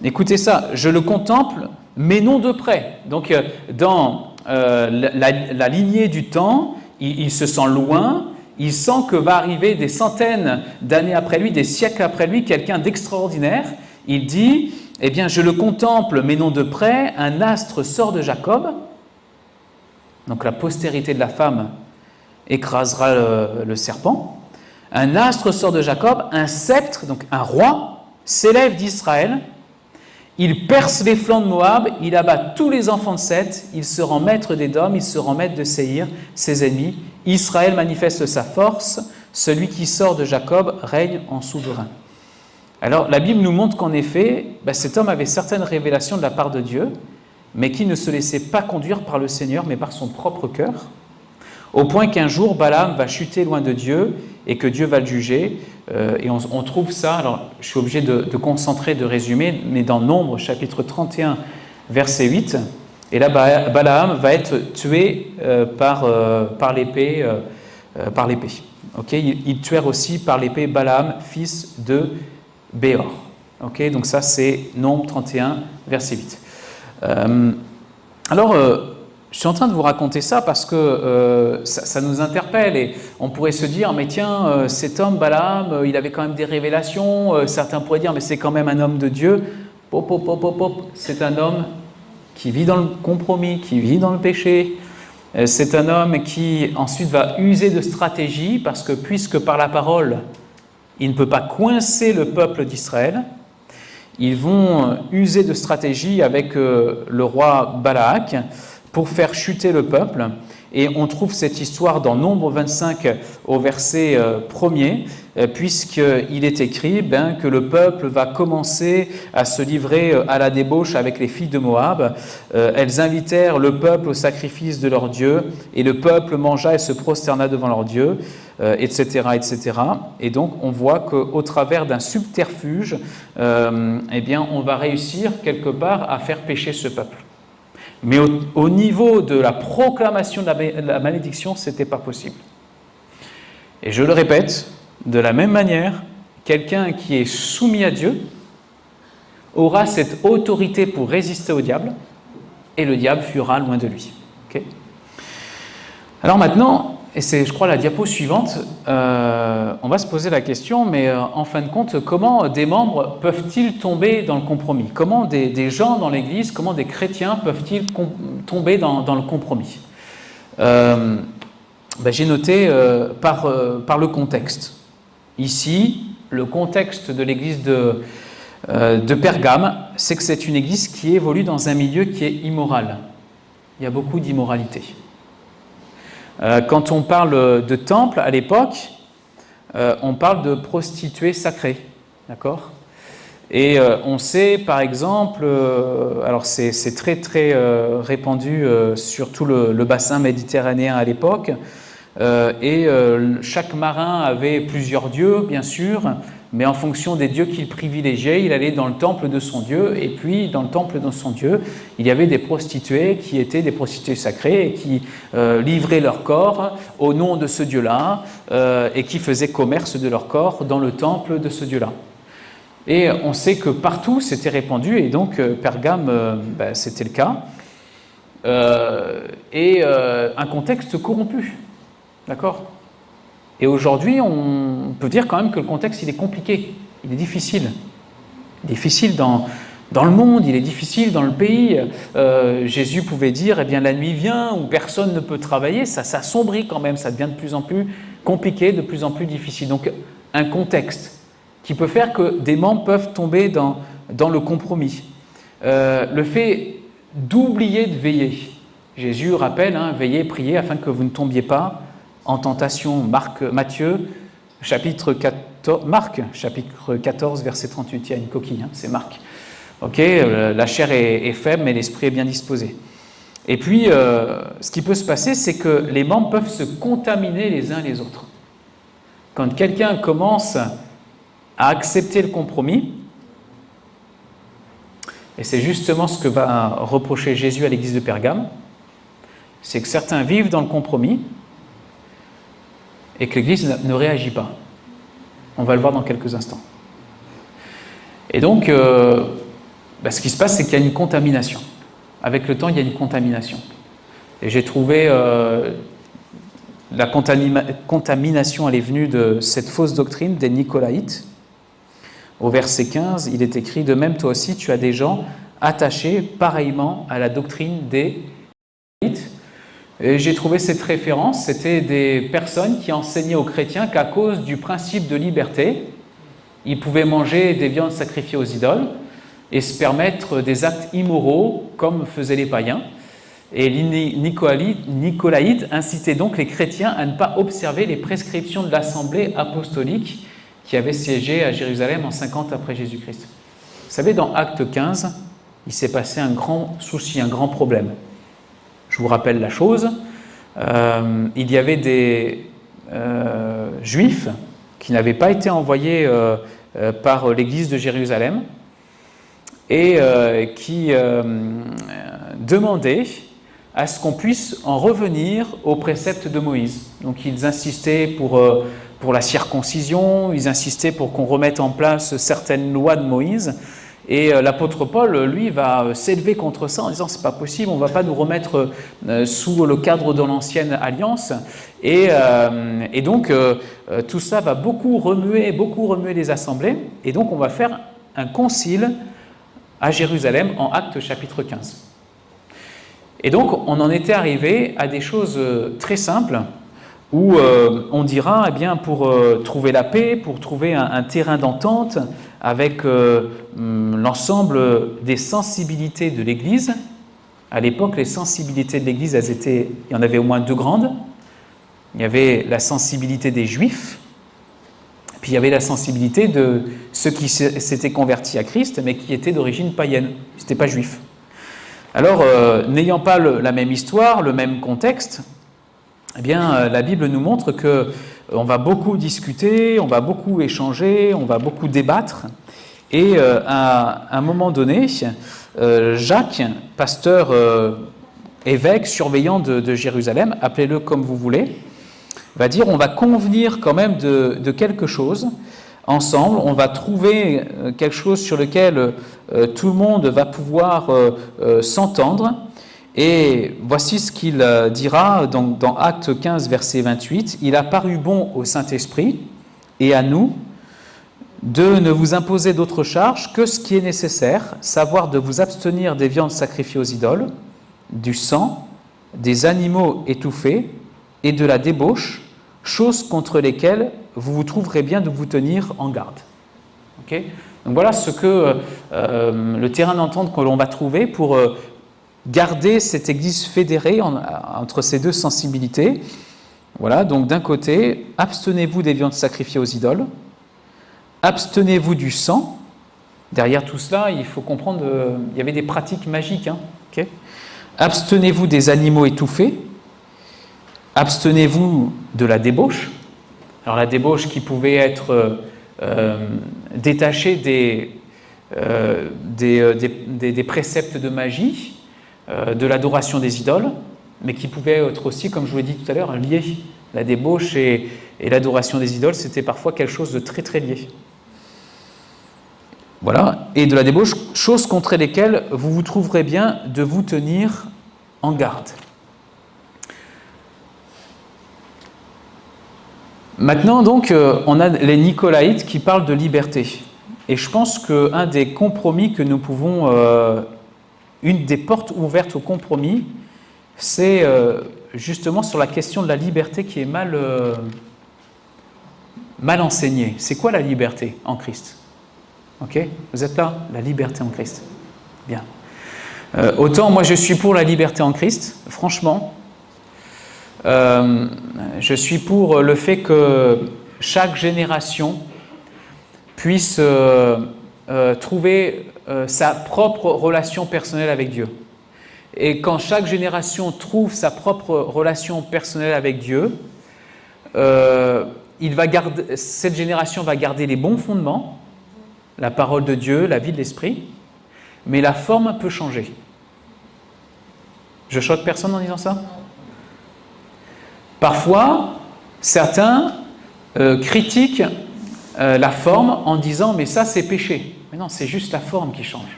Écoutez ça, « Je le contemple, mais non de près. » Donc, dans la lignée du temps, il se sent loin, il sent que va arriver des centaines d'années après lui, des siècles après lui, quelqu'un d'extraordinaire. Il dit, eh bien, je le contemple, mais non de près, un astre sort de Jacob. Donc, la postérité de la femme écrasera le serpent. Un astre sort de Jacob, un sceptre, donc un roi, s'élève d'Israël. Il perce les flancs de Moab, il abat tous les enfants de Seth, il se rend maître d'Édom, il se rend maître de Séhir, ses ennemis. Israël manifeste sa force, celui qui sort de Jacob règne en souverain. Alors la Bible nous montre qu'en effet, cet homme avait certaines révélations de la part de Dieu, mais qui ne se laissait pas conduire par le Seigneur, mais par son propre cœur, au point qu'un jour Balaam va chuter loin de Dieu et que Dieu va le juger. Et on trouve ça, alors je suis obligé de concentrer, de résumer, mais dans Nombres, chapitre 31, verset 8, et là Balaam va être tué par l'épée. Okay, ils tuèrent aussi par l'épée Balaam, fils de Béor. Okay, donc ça c'est Nombres 31, verset 8. Je Je suis en train de vous raconter ça parce que ça nous interpelle et on pourrait se dire, mais tiens, cet homme, Balaam, il avait quand même des révélations. Certains pourraient dire, mais c'est quand même un homme de Dieu. Pop, pop, pop, pop, pop. C'est un homme qui vit dans le compromis, qui vit dans le péché. C'est un homme qui ensuite va user de stratégie parce que puisque par la parole, il ne peut pas coincer le peuple d'Israël, ils vont user de stratégie avec le roi Balak pour faire chuter le peuple. Et on trouve cette histoire dans Nombre 25 au verset 1er, puisqu'il est écrit que le peuple va commencer à se livrer à la débauche avec les filles de Moab. Elles invitèrent le peuple au sacrifice de leur Dieu, et le peuple mangea et se prosterna devant leur Dieu, etc., etc. Et donc on voit qu'au travers d'un subterfuge, on va réussir quelque part à faire pécher ce peuple. Mais au niveau de la proclamation de la malédiction, ce n'était pas possible. Et je le répète, de la même manière, quelqu'un qui est soumis à Dieu aura cette autorité pour résister au diable, et le diable fuira loin de lui. Okay ? Alors maintenant, et c'est, je crois, la diapo suivante, on va se poser la question, mais en fin de compte, comment des membres peuvent-ils tomber dans le compromis ? Comment des gens dans l'Église, comment des chrétiens peuvent-ils tomber dans le compromis ? J'ai noté par le contexte. Ici, le contexte de l'Église de Pergame, c'est que c'est une Église qui évolue dans un milieu qui est immoral. Il y a beaucoup d'immoralité. Quand on parle de temple à l'époque, on parle de prostituées sacrées, d'accord ? Et on sait par exemple, alors c'est très très répandu sur tout le bassin méditerranéen à l'époque, chaque marin avait plusieurs dieux bien sûr, mais en fonction des dieux qu'il privilégiait, il allait dans le temple de son dieu, et puis dans le temple de son dieu, il y avait des prostituées qui étaient des prostituées sacrées et qui livraient leur corps au nom de ce dieu-là et qui faisaient commerce de leur corps dans le temple de ce dieu-là. Et on sait que partout c'était répandu, et donc Pergame, c'était le cas, un contexte corrompu, d'accord ? Et aujourd'hui, on peut dire quand même que le contexte, il est compliqué, il est difficile. Il est difficile dans le monde, il est difficile dans le pays. Jésus pouvait dire, la nuit vient où personne ne peut travailler, ça s'assombrit quand même, ça devient de plus en plus compliqué, de plus en plus difficile. Donc, un contexte qui peut faire que des membres peuvent tomber dans le compromis. Le fait d'oublier de veiller. Jésus rappelle, veillez, priez afin que vous ne tombiez pas en tentation. Matthieu, chapitre 14, verset 38, il y a une coquille, c'est Marc. Ok, la chair est faible, mais l'esprit est bien disposé. Et puis, ce qui peut se passer, c'est que les membres peuvent se contaminer les uns les autres. Quand quelqu'un commence à accepter le compromis, et c'est justement ce que va reprocher Jésus à l'église de Pergame, c'est que certains vivent dans le compromis, et que l'Église ne réagit pas. On va le voir dans quelques instants. Et donc, ce qui se passe, c'est qu'il y a une contamination. Avec le temps, il y a une contamination. Et j'ai trouvé la contamination, elle est venue de cette fausse doctrine des Nicolaïtes. Au verset 15, il est écrit « De même, toi aussi, tu as des gens attachés pareillement à la doctrine des Nicolaïtes. » Et j'ai trouvé cette référence, c'était des personnes qui enseignaient aux chrétiens qu'à cause du principe de liberté, ils pouvaient manger des viandes sacrifiées aux idoles et se permettre des actes immoraux comme faisaient les païens. Et les Nicolaïtes incitaient donc les chrétiens à ne pas observer les prescriptions de l'assemblée apostolique qui avait siégé à Jérusalem en 50 après Jésus-Christ. Vous savez, dans Acte 15, il s'est passé un grand souci, un grand problème. Je vous rappelle la chose, il y avait des Juifs qui n'avaient pas été envoyés par l'église de Jérusalem et qui demandaient à ce qu'on puisse en revenir aux préceptes de Moïse. Donc ils insistaient pour la circoncision, ils insistaient pour qu'on remette en place certaines lois de Moïse. Et l'apôtre Paul, lui, va s'élever contre ça en disant c'est pas possible, on ne va pas nous remettre sous le cadre de l'ancienne alliance. Et donc tout ça va beaucoup remuer les assemblées. Et donc on va faire un concile à Jérusalem en Actes chapitre 15. Et donc on en était arrivé à des choses très simples où on dira, eh bien, pour trouver la paix, pour trouver un terrain d'entente avec l'ensemble des sensibilités de l'Église. À l'époque, les sensibilités de l'Église, il y en avait au moins deux grandes. Il y avait la sensibilité des Juifs, puis il y avait la sensibilité de ceux qui s'étaient convertis à Christ, mais qui étaient d'origine païenne, ils n'étaient pas juifs. Alors, n'ayant pas la même histoire, le même contexte, eh bien, la Bible nous montre qu'on va beaucoup discuter, on va beaucoup échanger, on va beaucoup débattre. Et à un moment donné, Jacques, pasteur, évêque, surveillant de Jérusalem, appelez-le comme vous voulez, va dire on va convenir quand même de quelque chose ensemble, on va trouver quelque chose sur lequel tout le monde va pouvoir s'entendre. Et voici ce qu'il dira dans Actes 15, verset 28. « Il a paru bon au Saint-Esprit et à nous de ne vous imposer d'autre charge que ce qui est nécessaire, savoir de vous abstenir des viandes sacrifiées aux idoles, du sang, des animaux étouffés et de la débauche, choses contre lesquelles vous vous trouverez bien de vous tenir en garde. » Okay ? Donc voilà ce que le terrain d'entente que l'on va trouver pour garder cette Église fédérée entre ces deux sensibilités. Voilà, donc d'un côté, abstenez-vous des viandes sacrifiées aux idoles, abstenez-vous du sang. Derrière tout cela, il faut comprendre, il y avait des pratiques magiques. Okay ? Abstenez-vous des animaux étouffés, abstenez-vous de la débauche. Alors la débauche qui pouvait être détachée des préceptes de magie, de l'adoration des idoles, mais qui pouvait être aussi, comme je vous l'ai dit tout à l'heure, lié. La débauche et l'adoration des idoles, c'était parfois quelque chose de très très lié. Voilà, et de la débauche, choses contre lesquelles vous vous trouverez bien de vous tenir en garde. Maintenant, donc, on a les Nicolaïtes qui parlent de liberté. Et je pense qu'un des compromis que nous pouvons... une des portes ouvertes au compromis, c'est justement sur la question de la liberté qui est mal enseignée. C'est quoi la liberté en Christ ? Ok ? Vous êtes là ? La liberté en Christ. Bien. Autant moi je suis pour la liberté en Christ, franchement. Je suis pour le fait que chaque génération puisse trouver sa propre relation personnelle avec Dieu. Et quand chaque génération trouve sa propre relation personnelle avec Dieu, cette génération va garder les bons fondements, la parole de Dieu, la vie de l'esprit, mais la forme peut changer. Je choque personne en disant ça ? Parfois, certains critiquent la forme en disant « mais ça c'est péché ». Mais non, c'est juste la forme qui change.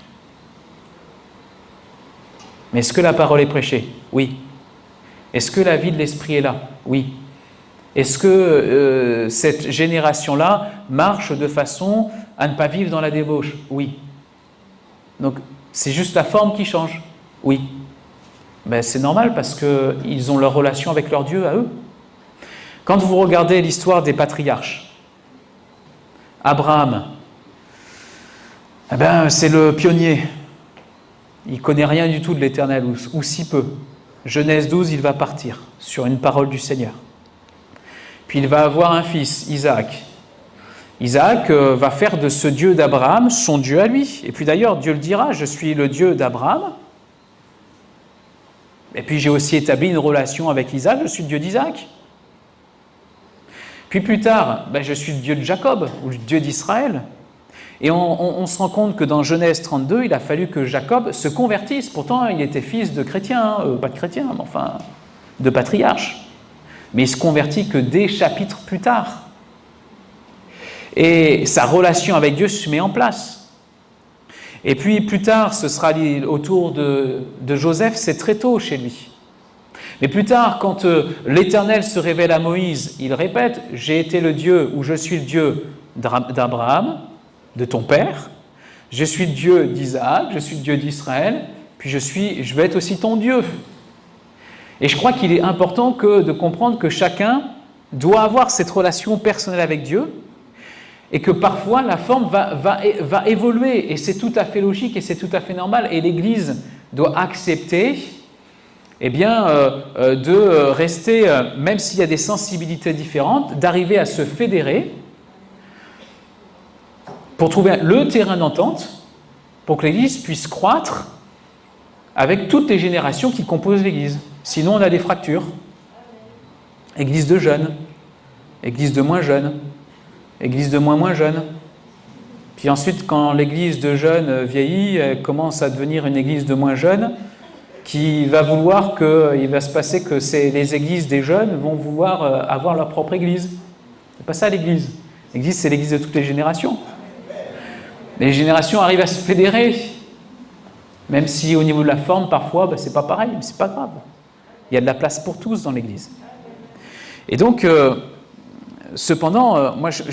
Mais est-ce que la parole est prêchée ? Oui. Est-ce que la vie de l'esprit est là ? Oui. Est-ce que cette génération-là marche de façon à ne pas vivre dans la débauche ? Oui. Donc, c'est juste la forme qui change ? Oui. Ben, c'est normal parce qu'ils ont leur relation avec leur Dieu à eux. Quand vous regardez l'histoire des patriarches, Abraham, eh ben, c'est le pionnier. Il ne connaît rien du tout de l'Éternel, ou si peu. Genèse 12, il va partir sur une parole du Seigneur. Puis il va avoir un fils, Isaac. Isaac va faire de ce Dieu d'Abraham son Dieu à lui. Et puis d'ailleurs, Dieu le dira, je suis le Dieu d'Abraham. Et puis j'ai aussi établi une relation avec Isaac, je suis le Dieu d'Isaac. Puis plus tard, je suis le Dieu de Jacob, ou le Dieu d'Israël. Et on se rend compte que dans Genèse 32, il a fallu que Jacob se convertisse. Pourtant, il était fils de chrétiens, pas de chrétiens, mais enfin, de patriarches. Mais il se convertit que des chapitres plus tard. Et sa relation avec Dieu se met en place. Et puis plus tard, ce sera autour de Joseph, c'est très tôt chez lui. Mais plus tard, quand l'Éternel se révèle à Moïse, il répète « J'ai été le Dieu ou je suis le Dieu d'Abraham, de ton père, je suis le Dieu d'Isaac, je suis le Dieu d'Israël, puis je vais être aussi ton Dieu. » Et je crois qu'il est important de comprendre que chacun doit avoir cette relation personnelle avec Dieu et que parfois la forme va évoluer et c'est tout à fait logique et c'est tout à fait normal et l'Église doit accepter de rester, même s'il y a des sensibilités différentes, d'arriver à se fédérer pour trouver le terrain d'entente pour que l'Église puisse croître avec toutes les générations qui composent l'Église. Sinon, on a des fractures. Église de jeunes, église de moins jeunes, église de moins jeunes. Puis ensuite, quand l'église de jeunes vieillit, elle commence à devenir une église de moins jeunes qui va vouloir il va se passer que les églises des jeunes vont vouloir avoir leur propre église. C'est pas ça l'Église. L'Église, c'est l'Église de toutes les générations. Les générations arrivent à se fédérer, même si au niveau de la forme, parfois, c'est pas pareil, mais c'est pas grave. Il y a de la place pour tous dans l'Église. Et donc, cependant, moi, je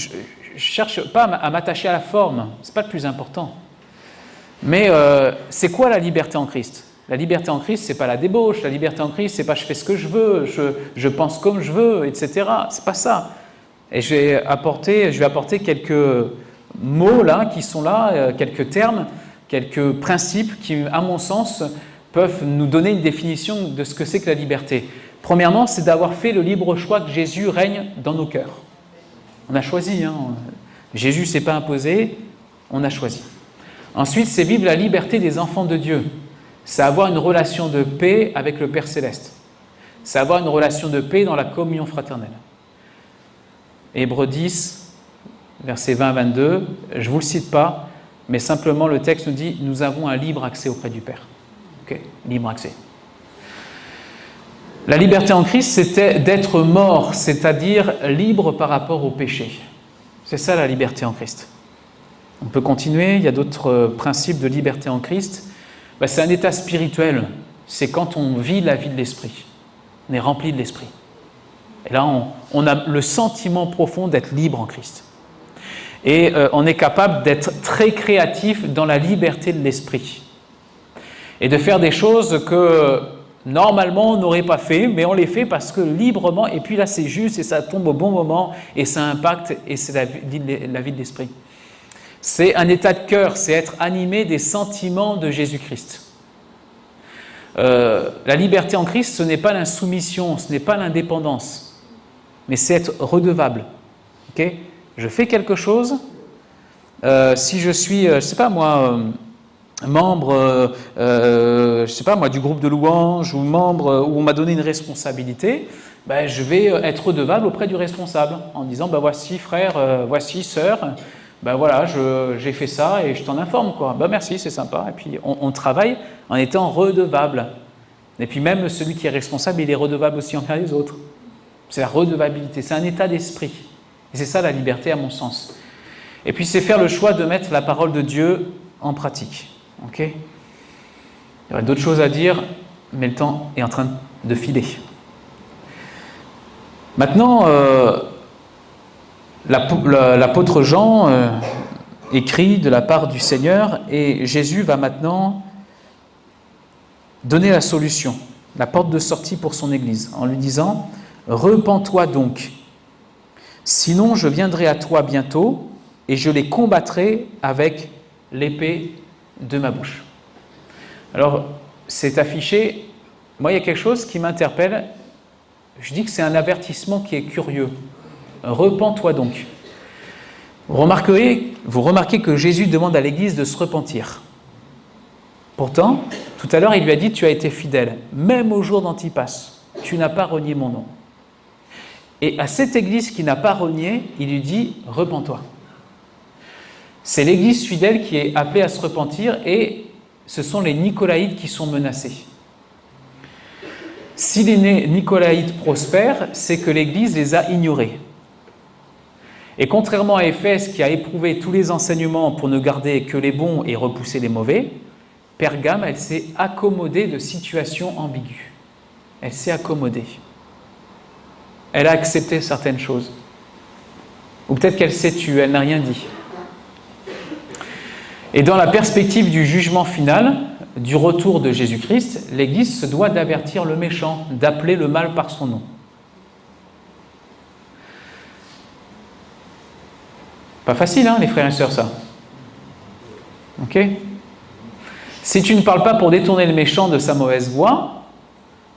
cherche pas à m'attacher à la forme, c'est pas le plus important. Mais c'est quoi la liberté en Christ ? La liberté en Christ, c'est pas la débauche. La liberté en Christ, c'est pas je fais ce que je veux, je pense comme je veux, etc. C'est pas ça. Et je vais apporter quelques mots là qui sont là, quelques termes, quelques principes qui, à mon sens, peuvent nous donner une définition de ce que c'est que la liberté. Premièrement, c'est d'avoir fait le libre choix que Jésus règne dans nos cœurs. On a choisi. Jésus ne s'est pas imposé, on a choisi. Ensuite, c'est vivre la liberté des enfants de Dieu. C'est avoir une relation de paix avec le Père Céleste. C'est avoir une relation de paix dans la communion fraternelle. Hébreux 10, versets 20 à 22, je ne vous le cite pas, mais simplement le texte nous dit « Nous avons un libre accès auprès du Père ». Ok, libre accès. La liberté en Christ, c'était d'être mort, c'est-à-dire libre par rapport au péché. C'est ça la liberté en Christ. On peut continuer, il y a d'autres principes de liberté en Christ. C'est un état spirituel, c'est quand on vit la vie de l'esprit, on est rempli de l'esprit. Et là, on a le sentiment profond d'être libre en Christ. Et on est capable d'être très créatif dans la liberté de l'esprit. Et de faire des choses que normalement on n'aurait pas fait, mais on les fait parce que librement, et puis là c'est juste et ça tombe au bon moment et ça impacte et c'est la vie de l'esprit. C'est un état de cœur, c'est être animé des sentiments de Jésus-Christ. La liberté en Christ, ce n'est pas l'insoumission, ce n'est pas l'indépendance, mais c'est être redevable. Okay ? Je fais quelque chose, si je suis, je ne sais pas moi, membre, du groupe de louange ou membre où on m'a donné une responsabilité, je vais être redevable auprès du responsable en disant voici frère, voici sœur, j'ai fait ça et je t'en informe quoi. Merci, c'est sympa. Et puis on travaille en étant redevable. Et puis même celui qui est responsable, il est redevable aussi envers les autres. C'est la redevabilité, c'est un état d'esprit. Et c'est ça la liberté à mon sens. Et puis c'est faire le choix de mettre la parole de Dieu en pratique. Okay ? Il y aurait d'autres choses à dire, mais le temps est en train de filer. Maintenant, l'apôtre Jean écrit de la part du Seigneur et Jésus va maintenant donner la solution, la porte de sortie pour son Église, en lui disant « Repens-toi donc, sinon je viendrai à toi bientôt et je les combattrai avec l'épée de ma bouche. » Alors, c'est affiché, moi il y a quelque chose qui m'interpelle, je dis que c'est un avertissement qui est curieux. Repens-toi donc. Vous remarquez que Jésus demande à l'Église de se repentir. Pourtant, tout à l'heure, il lui a dit « Tu as été fidèle, même au jour d'Antipas, tu n'as pas renié mon nom. » Et à cette Église qui n'a pas renié, il lui dit « Repens-toi. » C'est l'Église fidèle qui est appelée à se repentir et ce sont les Nicolaïtes qui sont menacés. Si les Nicolaïtes prospèrent, c'est que l'Église les a ignorés. Et contrairement à Éphèse, qui a éprouvé tous les enseignements pour ne garder que les bons et repousser les mauvais, Pergame, elle s'est accommodée de situations ambiguës. Elle s'est accommodée. Elle a accepté certaines choses. Ou peut-être qu'elle s'est tue, elle n'a rien dit. Et dans la perspective du jugement final, du retour de Jésus-Christ, l'Église se doit d'avertir le méchant, d'appeler le mal par son nom. Pas facile, hein, les frères et sœurs, ça. Ok ? Si tu ne parles pas pour détourner le méchant de sa mauvaise voie,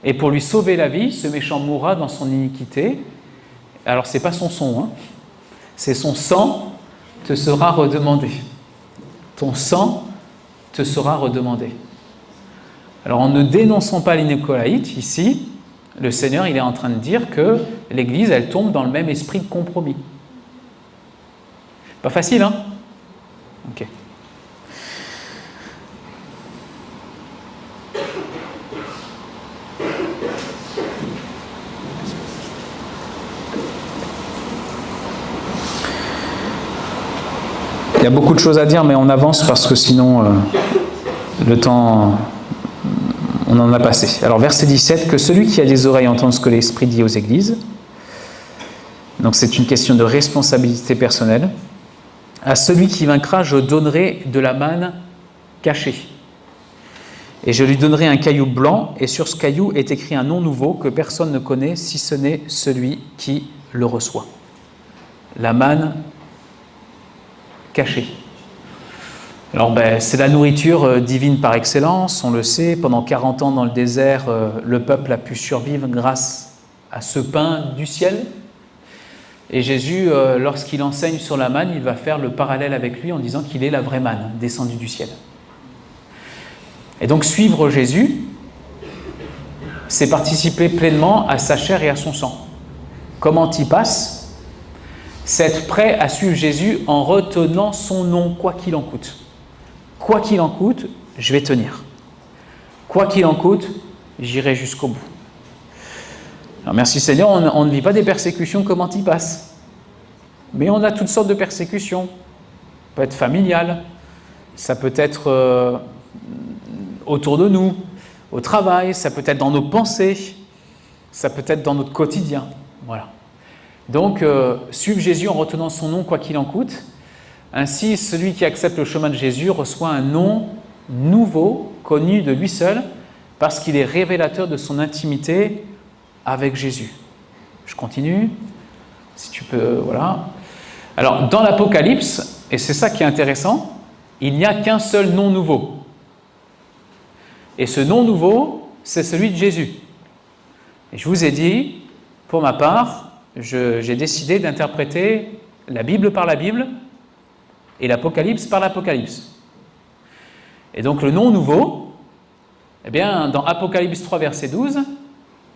et pour lui sauver la vie, ce méchant mourra dans son iniquité. Alors, ce n'est pas son son, hein. C'est son sang te sera redemandé. Ton sang te sera redemandé. Alors, en ne dénonçant pas les Nicolaïtes, ici, le Seigneur, il est en train de dire que l'Église, elle tombe dans le même esprit de compromis. Pas facile, hein ? Ok. Il y a beaucoup de choses à dire, mais on avance parce que sinon, le temps, on en a passé. Alors, verset 17, que celui qui a des oreilles entende ce que l'Esprit dit aux églises. Donc, c'est une question de responsabilité personnelle. À celui qui vaincra, je donnerai de la manne cachée. Et je lui donnerai un caillou blanc, et sur ce caillou est écrit un nom nouveau que personne ne connaît, si ce n'est celui qui le reçoit. La manne cachée. Alors, c'est la nourriture divine par excellence, on le sait. Pendant 40 ans dans le désert, le peuple a pu survivre grâce à ce pain du ciel. Et Jésus, lorsqu'il enseigne sur la manne, il va faire le parallèle avec lui en disant qu'il est la vraie manne descendue du ciel. Et donc suivre Jésus, c'est participer pleinement à sa chair et à son sang. Comme Antipas, c'est être prêt à suivre Jésus en retenant son nom, quoi qu'il en coûte. Quoi qu'il en coûte, je vais tenir. Quoi qu'il en coûte, j'irai jusqu'au bout. Alors merci Seigneur, on ne vit pas des persécutions comme Antipas. Mais on a toutes sortes de persécutions. Ça peut être familial, ça peut être autour de nous, au travail, ça peut être dans nos pensées, ça peut être dans notre quotidien. Voilà. Donc, suivre Jésus en retenant son nom, quoi qu'il en coûte. Ainsi, celui qui accepte le chemin de Jésus reçoit un nom nouveau, connu de lui seul, parce qu'il est révélateur de son intimité avec Jésus. Je continue, si tu peux, voilà. Alors, dans l'Apocalypse, et c'est ça qui est intéressant, il n'y a qu'un seul nom nouveau. Et ce nom nouveau, c'est celui de Jésus. Et je vous ai dit, pour ma part, j'ai décidé d'interpréter la Bible par la Bible et l'Apocalypse par l'Apocalypse. Et donc le nom nouveau, eh bien, dans Apocalypse 3, verset 12,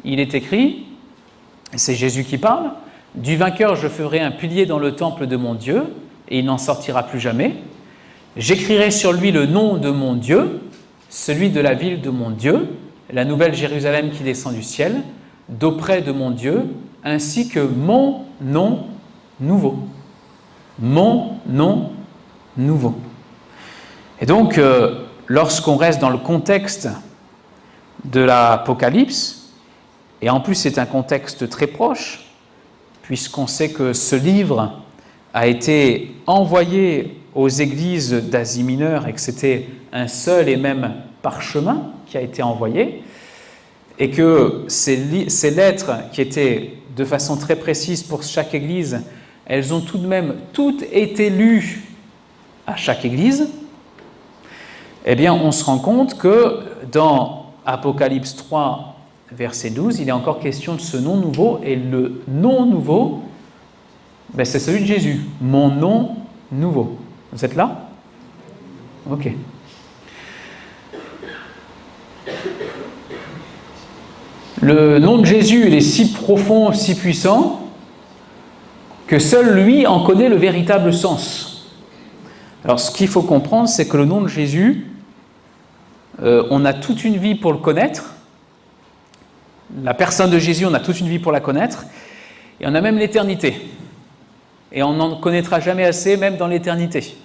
il est écrit, c'est Jésus qui parle, « Du vainqueur, je ferai un pilier dans le temple de mon Dieu, et il n'en sortira plus jamais. J'écrirai sur lui le nom de mon Dieu, celui de la ville de mon Dieu, la nouvelle Jérusalem qui descend du ciel, d'auprès de mon Dieu, ainsi que mon nom nouveau. » Mon nom nouveau. Et donc, lorsqu'on reste dans le contexte de l'Apocalypse, et en plus c'est un contexte très proche, puisqu'on sait que ce livre a été envoyé aux églises d'Asie mineure et que c'était un seul et même parchemin qui a été envoyé, et que ces lettres qui étaient de façon très précise pour chaque église, elles ont tout de même toutes été lues à chaque église, eh bien on se rend compte que dans Apocalypse 3, verset 12, il est encore question de ce nom nouveau, et le nom nouveau, c'est celui de Jésus, mon nom nouveau. Vous êtes là ? Ok. Le nom de Jésus, il est si profond, si puissant, que seul lui en connaît le véritable sens. Alors, ce qu'il faut comprendre, c'est que le nom de Jésus, on a toute une vie pour le connaître. La personne de Jésus, on a toute une vie pour la connaître. Et on a même l'éternité. et on n'en connaîtra jamais assez, même dans l'éternité.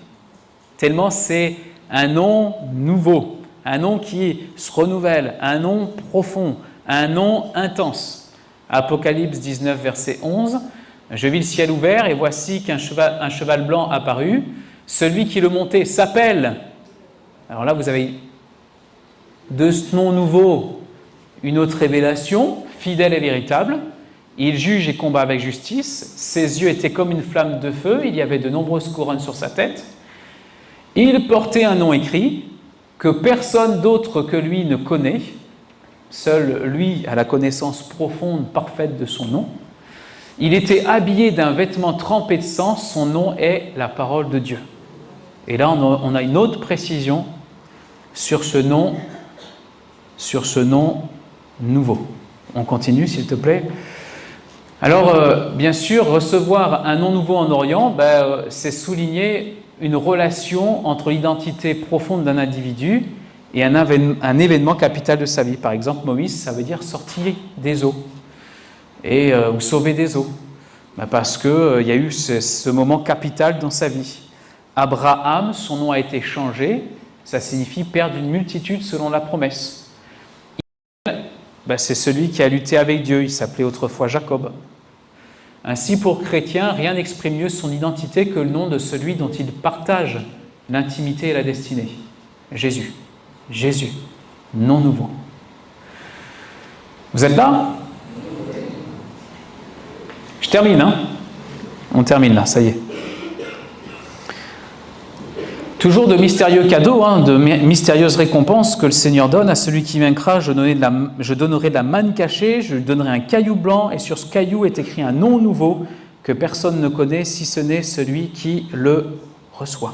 Tellement c'est un nom nouveau, un nom qui se renouvelle, un nom profond, un nom intense. Apocalypse 19, verset 11, « Je vis le ciel ouvert, et voici qu'un cheval blanc apparut. Celui qui le montait s'appelle... » Alors là, vous avez de ce nom nouveau une autre révélation, fidèle et véritable. Il juge et combat avec justice. Ses yeux étaient comme une flamme de feu. Il y avait de nombreuses couronnes sur sa tête. Il portait un nom écrit que personne d'autre que lui ne connaît. Seul lui a la connaissance profonde, parfaite de son nom. Il était habillé d'un vêtement trempé de sang. Son nom est la parole de Dieu. Et là, on a une autre précision sur ce nom nouveau. On continue, s'il te plaît. Alors, bien sûr, recevoir un nom nouveau en Orient, c'est souligner une relation entre l'identité profonde d'un individu et un événement capital de sa vie. Par exemple, Moïse, ça veut dire sortir des eaux ou sauver des eaux, parce qu'il y a eu ce moment capital dans sa vie. Abraham, son nom a été changé, ça signifie père d'une multitude selon la promesse. C'est celui qui a lutté avec Dieu, il s'appelait autrefois Jacob. Ainsi, pour chrétien, rien n'exprime mieux son identité que le nom de celui dont il partage l'intimité et la destinée. Jésus. Jésus. Nom nouveau. Vous êtes là ? Je termine, hein ? On termine là, ça y est. Toujours de mystérieux cadeaux, de mystérieuses récompenses que le Seigneur donne à celui qui vaincra. Je donnerai de la manne cachée, je lui donnerai un caillou blanc, et sur ce caillou est écrit un nom nouveau que personne ne connaît, si ce n'est celui qui le reçoit.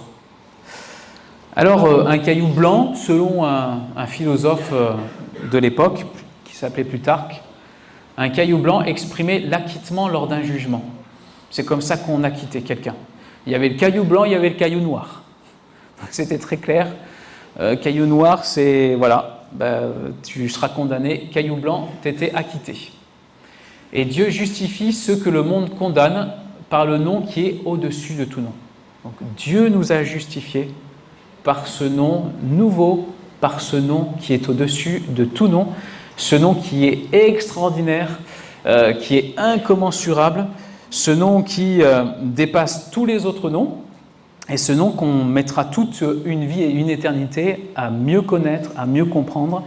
Alors, un caillou blanc, selon un philosophe de l'époque, qui s'appelait Plutarque, un caillou blanc exprimait l'acquittement lors d'un jugement. C'est comme ça qu'on acquittait quelqu'un. Il y avait le caillou blanc, il y avait le caillou noir. C'était très clair. Caillou noir, c'est voilà, tu seras condamné. Caillou blanc, tu étais acquitté. Et Dieu justifie ceux que le monde condamne par le nom qui est au-dessus de tout nom. Donc Dieu nous a justifiés par ce nom nouveau, par ce nom qui est au-dessus de tout nom, ce nom qui est extraordinaire, qui est incommensurable, ce nom qui dépasse tous les autres noms. Et ce nom qu'on mettra toute une vie et une éternité à mieux connaître, à mieux comprendre,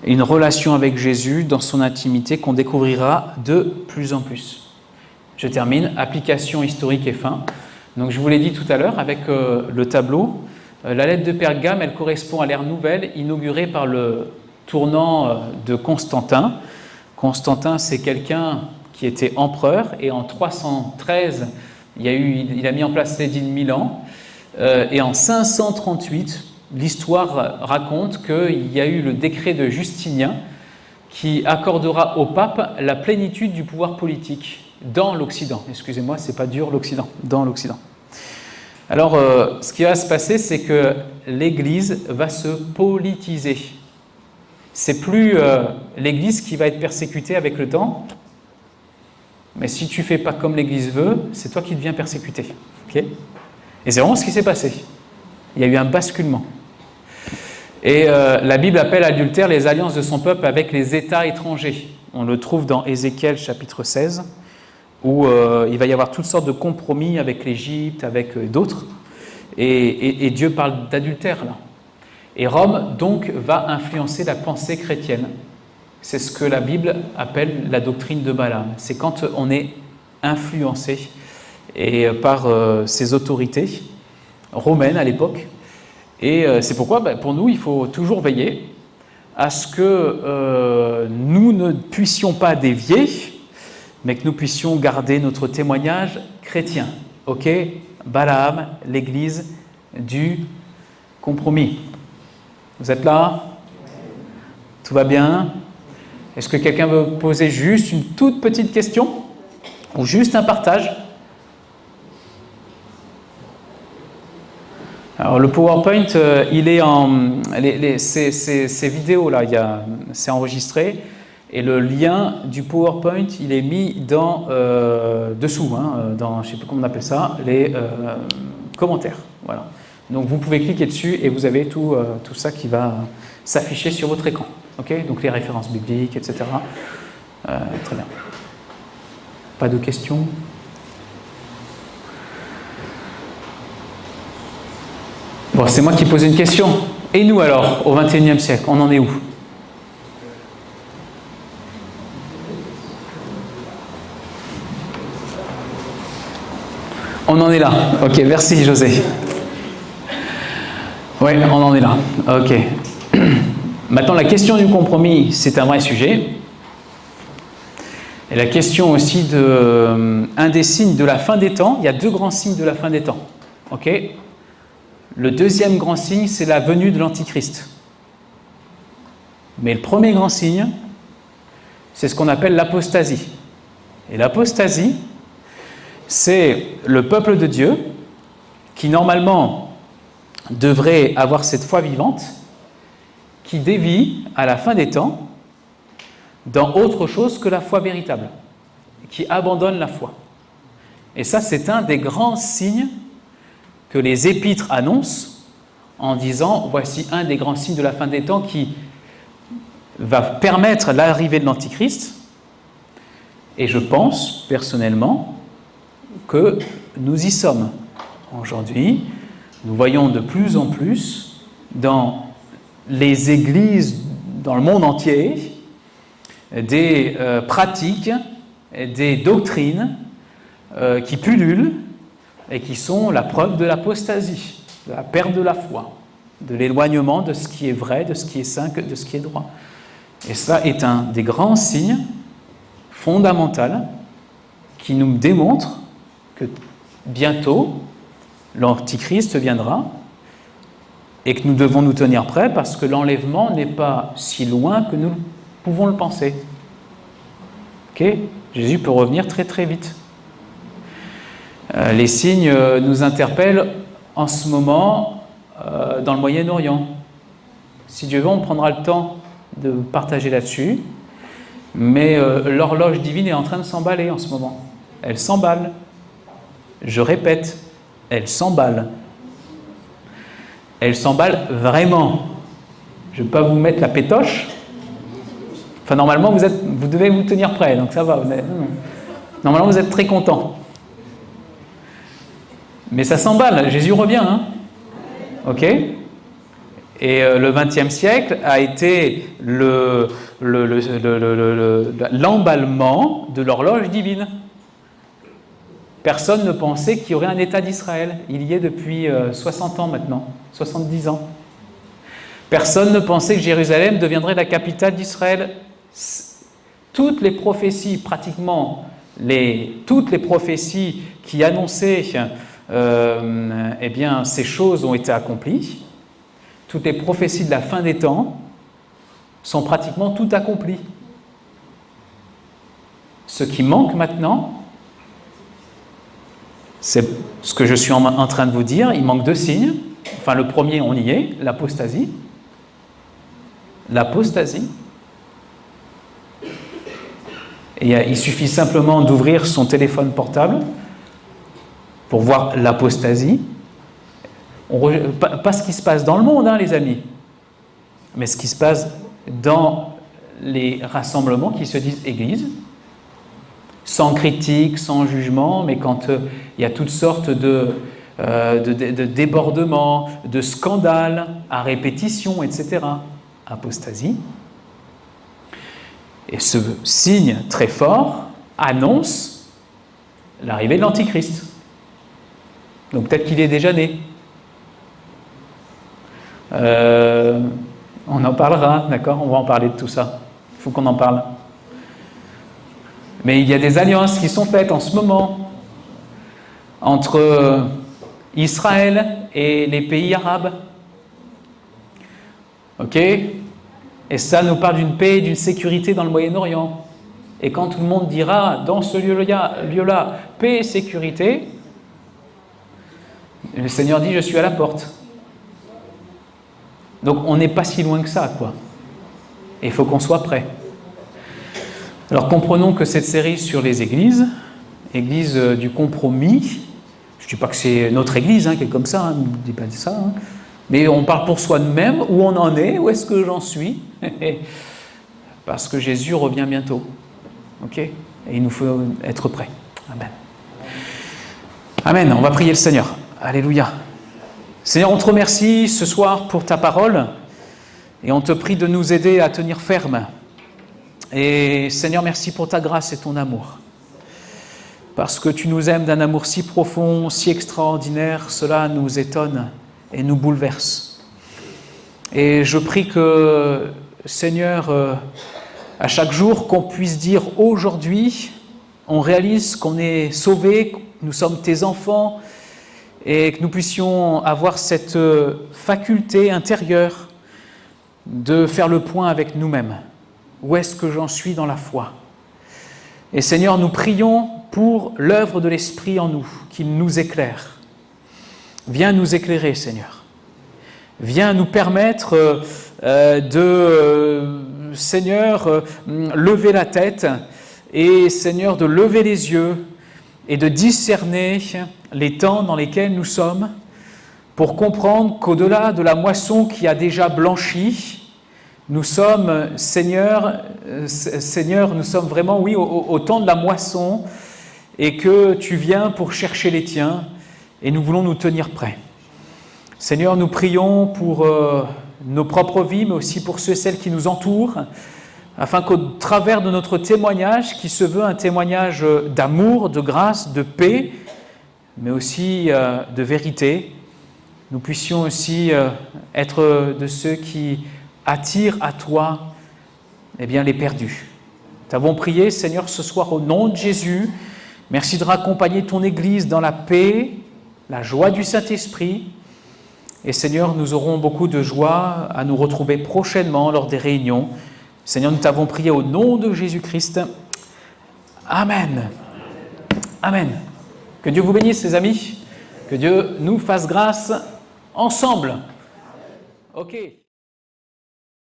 une relation avec Jésus dans son intimité qu'on découvrira de plus en plus. Je termine, application historique et fin. Donc je vous l'ai dit tout à l'heure avec le tableau, la lettre de Pergame, elle correspond à l'ère nouvelle inaugurée par le tournant de Constantin. Constantin, c'est quelqu'un qui était empereur et en 313, il a mis en place l'édit de Milan, et en 538, l'histoire raconte qu'il y a eu le décret de Justinien qui accordera au pape la plénitude du pouvoir politique dans l'Occident. Excusez-moi, c'est pas dur l'Occident, dans l'Occident. Alors, ce qui va se passer, c'est que l'Église va se politiser. C'est plus l'Église qui va être persécutée avec le temps. Mais si tu ne fais pas comme l'Église veut, c'est toi qui deviens persécuté. Okay ? Et c'est vraiment ce qui s'est passé. Il y a eu un basculement. Et la Bible appelle adultère les alliances de son peuple avec les États étrangers. On le trouve dans Ézéchiel chapitre 16, où il va y avoir toutes sortes de compromis avec l'Égypte, avec d'autres. Et Dieu parle d'adultère là. Et Rome, donc, va influencer la pensée chrétienne. C'est ce que la Bible appelle la doctrine de Balaam. C'est quand on est influencé par ces autorités romaines à l'époque. Et c'est pourquoi, pour nous, il faut toujours veiller à ce que nous ne puissions pas dévier, mais que nous puissions garder notre témoignage chrétien. Ok ? Balaam, l'église du compromis. Vous êtes là ? Tout va bien ? Est-ce que quelqu'un veut poser juste une toute petite question ou juste un partage? Alors le PowerPoint, il est en ces vidéos là, c'est enregistré Et le lien du PowerPoint, il est mis dans, dessous, dans, je ne sais plus comment on appelle ça, les commentaires. Voilà. Donc vous pouvez cliquer dessus et vous avez tout ça qui va s'afficher sur votre écran. Okay, donc les références bibliques, etc. Très bien. Pas de questions? Bon, c'est moi qui pose une question. Et nous alors, au XXIe siècle, on en est où? On en est là. Ok, merci José. Oui, on en est là. Ok. Maintenant, la question du compromis, c'est un vrai sujet. Et la question aussi un des signes de la fin des temps, il y a deux grands signes de la fin des temps. Ok. Le deuxième grand signe, c'est la venue de l'Antichrist. Mais le premier grand signe, c'est ce qu'on appelle l'apostasie. Et l'apostasie, c'est le peuple de Dieu qui, normalement, devrait avoir cette foi vivante, qui dévie, à la fin des temps, dans autre chose que la foi véritable, qui abandonne la foi. Et ça, c'est un des grands signes que les épîtres annoncent en disant, voici un des grands signes de la fin des temps qui va permettre l'arrivée de l'Antichrist. Et je pense, personnellement, que nous y sommes. Aujourd'hui, nous voyons de plus en plus dans les églises, dans le monde entier, des pratiques, des doctrines qui pullulent et qui sont la preuve de l'apostasie, de la perte de la foi, de l'éloignement de ce qui est vrai, de ce qui est saint, de ce qui est droit. Et ça est un des grands signes fondamentaux qui nous démontre que bientôt l'Antichrist viendra et que nous devons nous tenir prêts parce que l'enlèvement n'est pas si loin que nous pouvons le penser. Okay ? Jésus peut revenir très très vite. Les signes nous interpellent en ce moment dans le Moyen-Orient. Si Dieu veut, on prendra le temps de partager là-dessus, mais l'horloge divine est en train de s'emballer en ce moment. Elle s'emballe. Je répète, elle s'emballe. Elle s'emballe vraiment. Je ne vais pas vous mettre la pétoche. Enfin, normalement, vous devez vous tenir prêt, donc ça va. Normalement, vous êtes très content. Mais ça s'emballe, Jésus revient. Hein, ok ? Et le XXe siècle a été l'emballement de l'horloge divine. Personne ne pensait qu'il y aurait un État d'Israël. Il y est depuis 60 ans maintenant, 70 ans. Personne ne pensait que Jérusalem deviendrait la capitale d'Israël. Toutes les prophéties, pratiquement toutes les prophéties qui annonçaient eh bien, ces choses ont été accomplies. Toutes les prophéties de la fin des temps sont pratiquement toutes accomplies. Ce qui manque maintenant, c'est ce que je suis en train de vous dire. Il manque deux signes. Enfin, le premier, on y est, l'apostasie. L'apostasie. Et il suffit simplement d'ouvrir son téléphone portable pour voir l'apostasie. Pas ce qui se passe dans le monde, hein, les amis, mais ce qui se passe dans les rassemblements qui se disent église, sans critique, sans jugement, mais quand il y a toutes sortes de débordements, de scandales à répétition, etc. Apostasie. Et ce signe très fort annonce l'arrivée de l'Antichrist. Donc peut-être qu'il est déjà né. On en parlera, d'accord ? On va en parler de tout ça. Il faut qu'on en parle. Mais il y a des alliances qui sont faites en ce moment entre Israël et les pays arabes. Ok ? Et ça nous parle d'une paix et d'une sécurité dans le Moyen-Orient. Et quand tout le monde dira, dans ce lieu-là, paix et sécurité, le Seigneur dit, je suis à la porte. Donc on n'est pas si loin que ça, quoi. Et il faut qu'on soit prêt. Alors comprenons que cette série sur les églises, église du compromis, je ne dis pas que c'est notre église qui est comme ça, ne dis pas ça, mais on parle pour soi-même, où on en est, où est-ce que j'en suis, parce que Jésus revient bientôt, ok? Et il nous faut être prêts. Amen. Amen, on va prier le Seigneur. Alléluia. Seigneur, on te remercie ce soir pour ta parole, et on te prie de nous aider à tenir ferme. Et Seigneur, merci pour ta grâce et ton amour. Parce que tu nous aimes d'un amour si profond, si extraordinaire, cela nous étonne et nous bouleverse. Et je prie que, Seigneur, à chaque jour, qu'on puisse dire aujourd'hui, on réalise qu'on est sauvés, que nous sommes tes enfants, et que nous puissions avoir cette faculté intérieure de faire le point avec nous-mêmes. Où est-ce que j'en suis dans la foi? Et Seigneur, nous prions pour l'œuvre de l'Esprit en nous, qu'il nous éclaire. Viens nous éclairer, Seigneur. Viens nous permettre Seigneur, lever la tête et, Seigneur, de lever les yeux et de discerner les temps dans lesquels nous sommes pour comprendre qu'au-delà de la moisson qui a déjà blanchi, nous sommes, Seigneur, nous sommes vraiment, oui, au temps de la moisson et que tu viens pour chercher les tiens et nous voulons nous tenir prêts. Seigneur, nous prions pour nos propres vies, mais aussi pour ceux et celles qui nous entourent, afin qu'au travers de notre témoignage, qui se veut un témoignage d'amour, de grâce, de paix, mais aussi de vérité, nous puissions aussi être de ceux qui attire à toi les perdus. Nous t'avons prié, Seigneur, ce soir au nom de Jésus. Merci de raccompagner ton Église dans la paix, la joie du Saint-Esprit. Et Seigneur, nous aurons beaucoup de joie à nous retrouver prochainement lors des réunions. Seigneur, nous t'avons prié au nom de Jésus-Christ. Amen. Amen. Que Dieu vous bénisse, les amis. Que Dieu nous fasse grâce ensemble. Ok.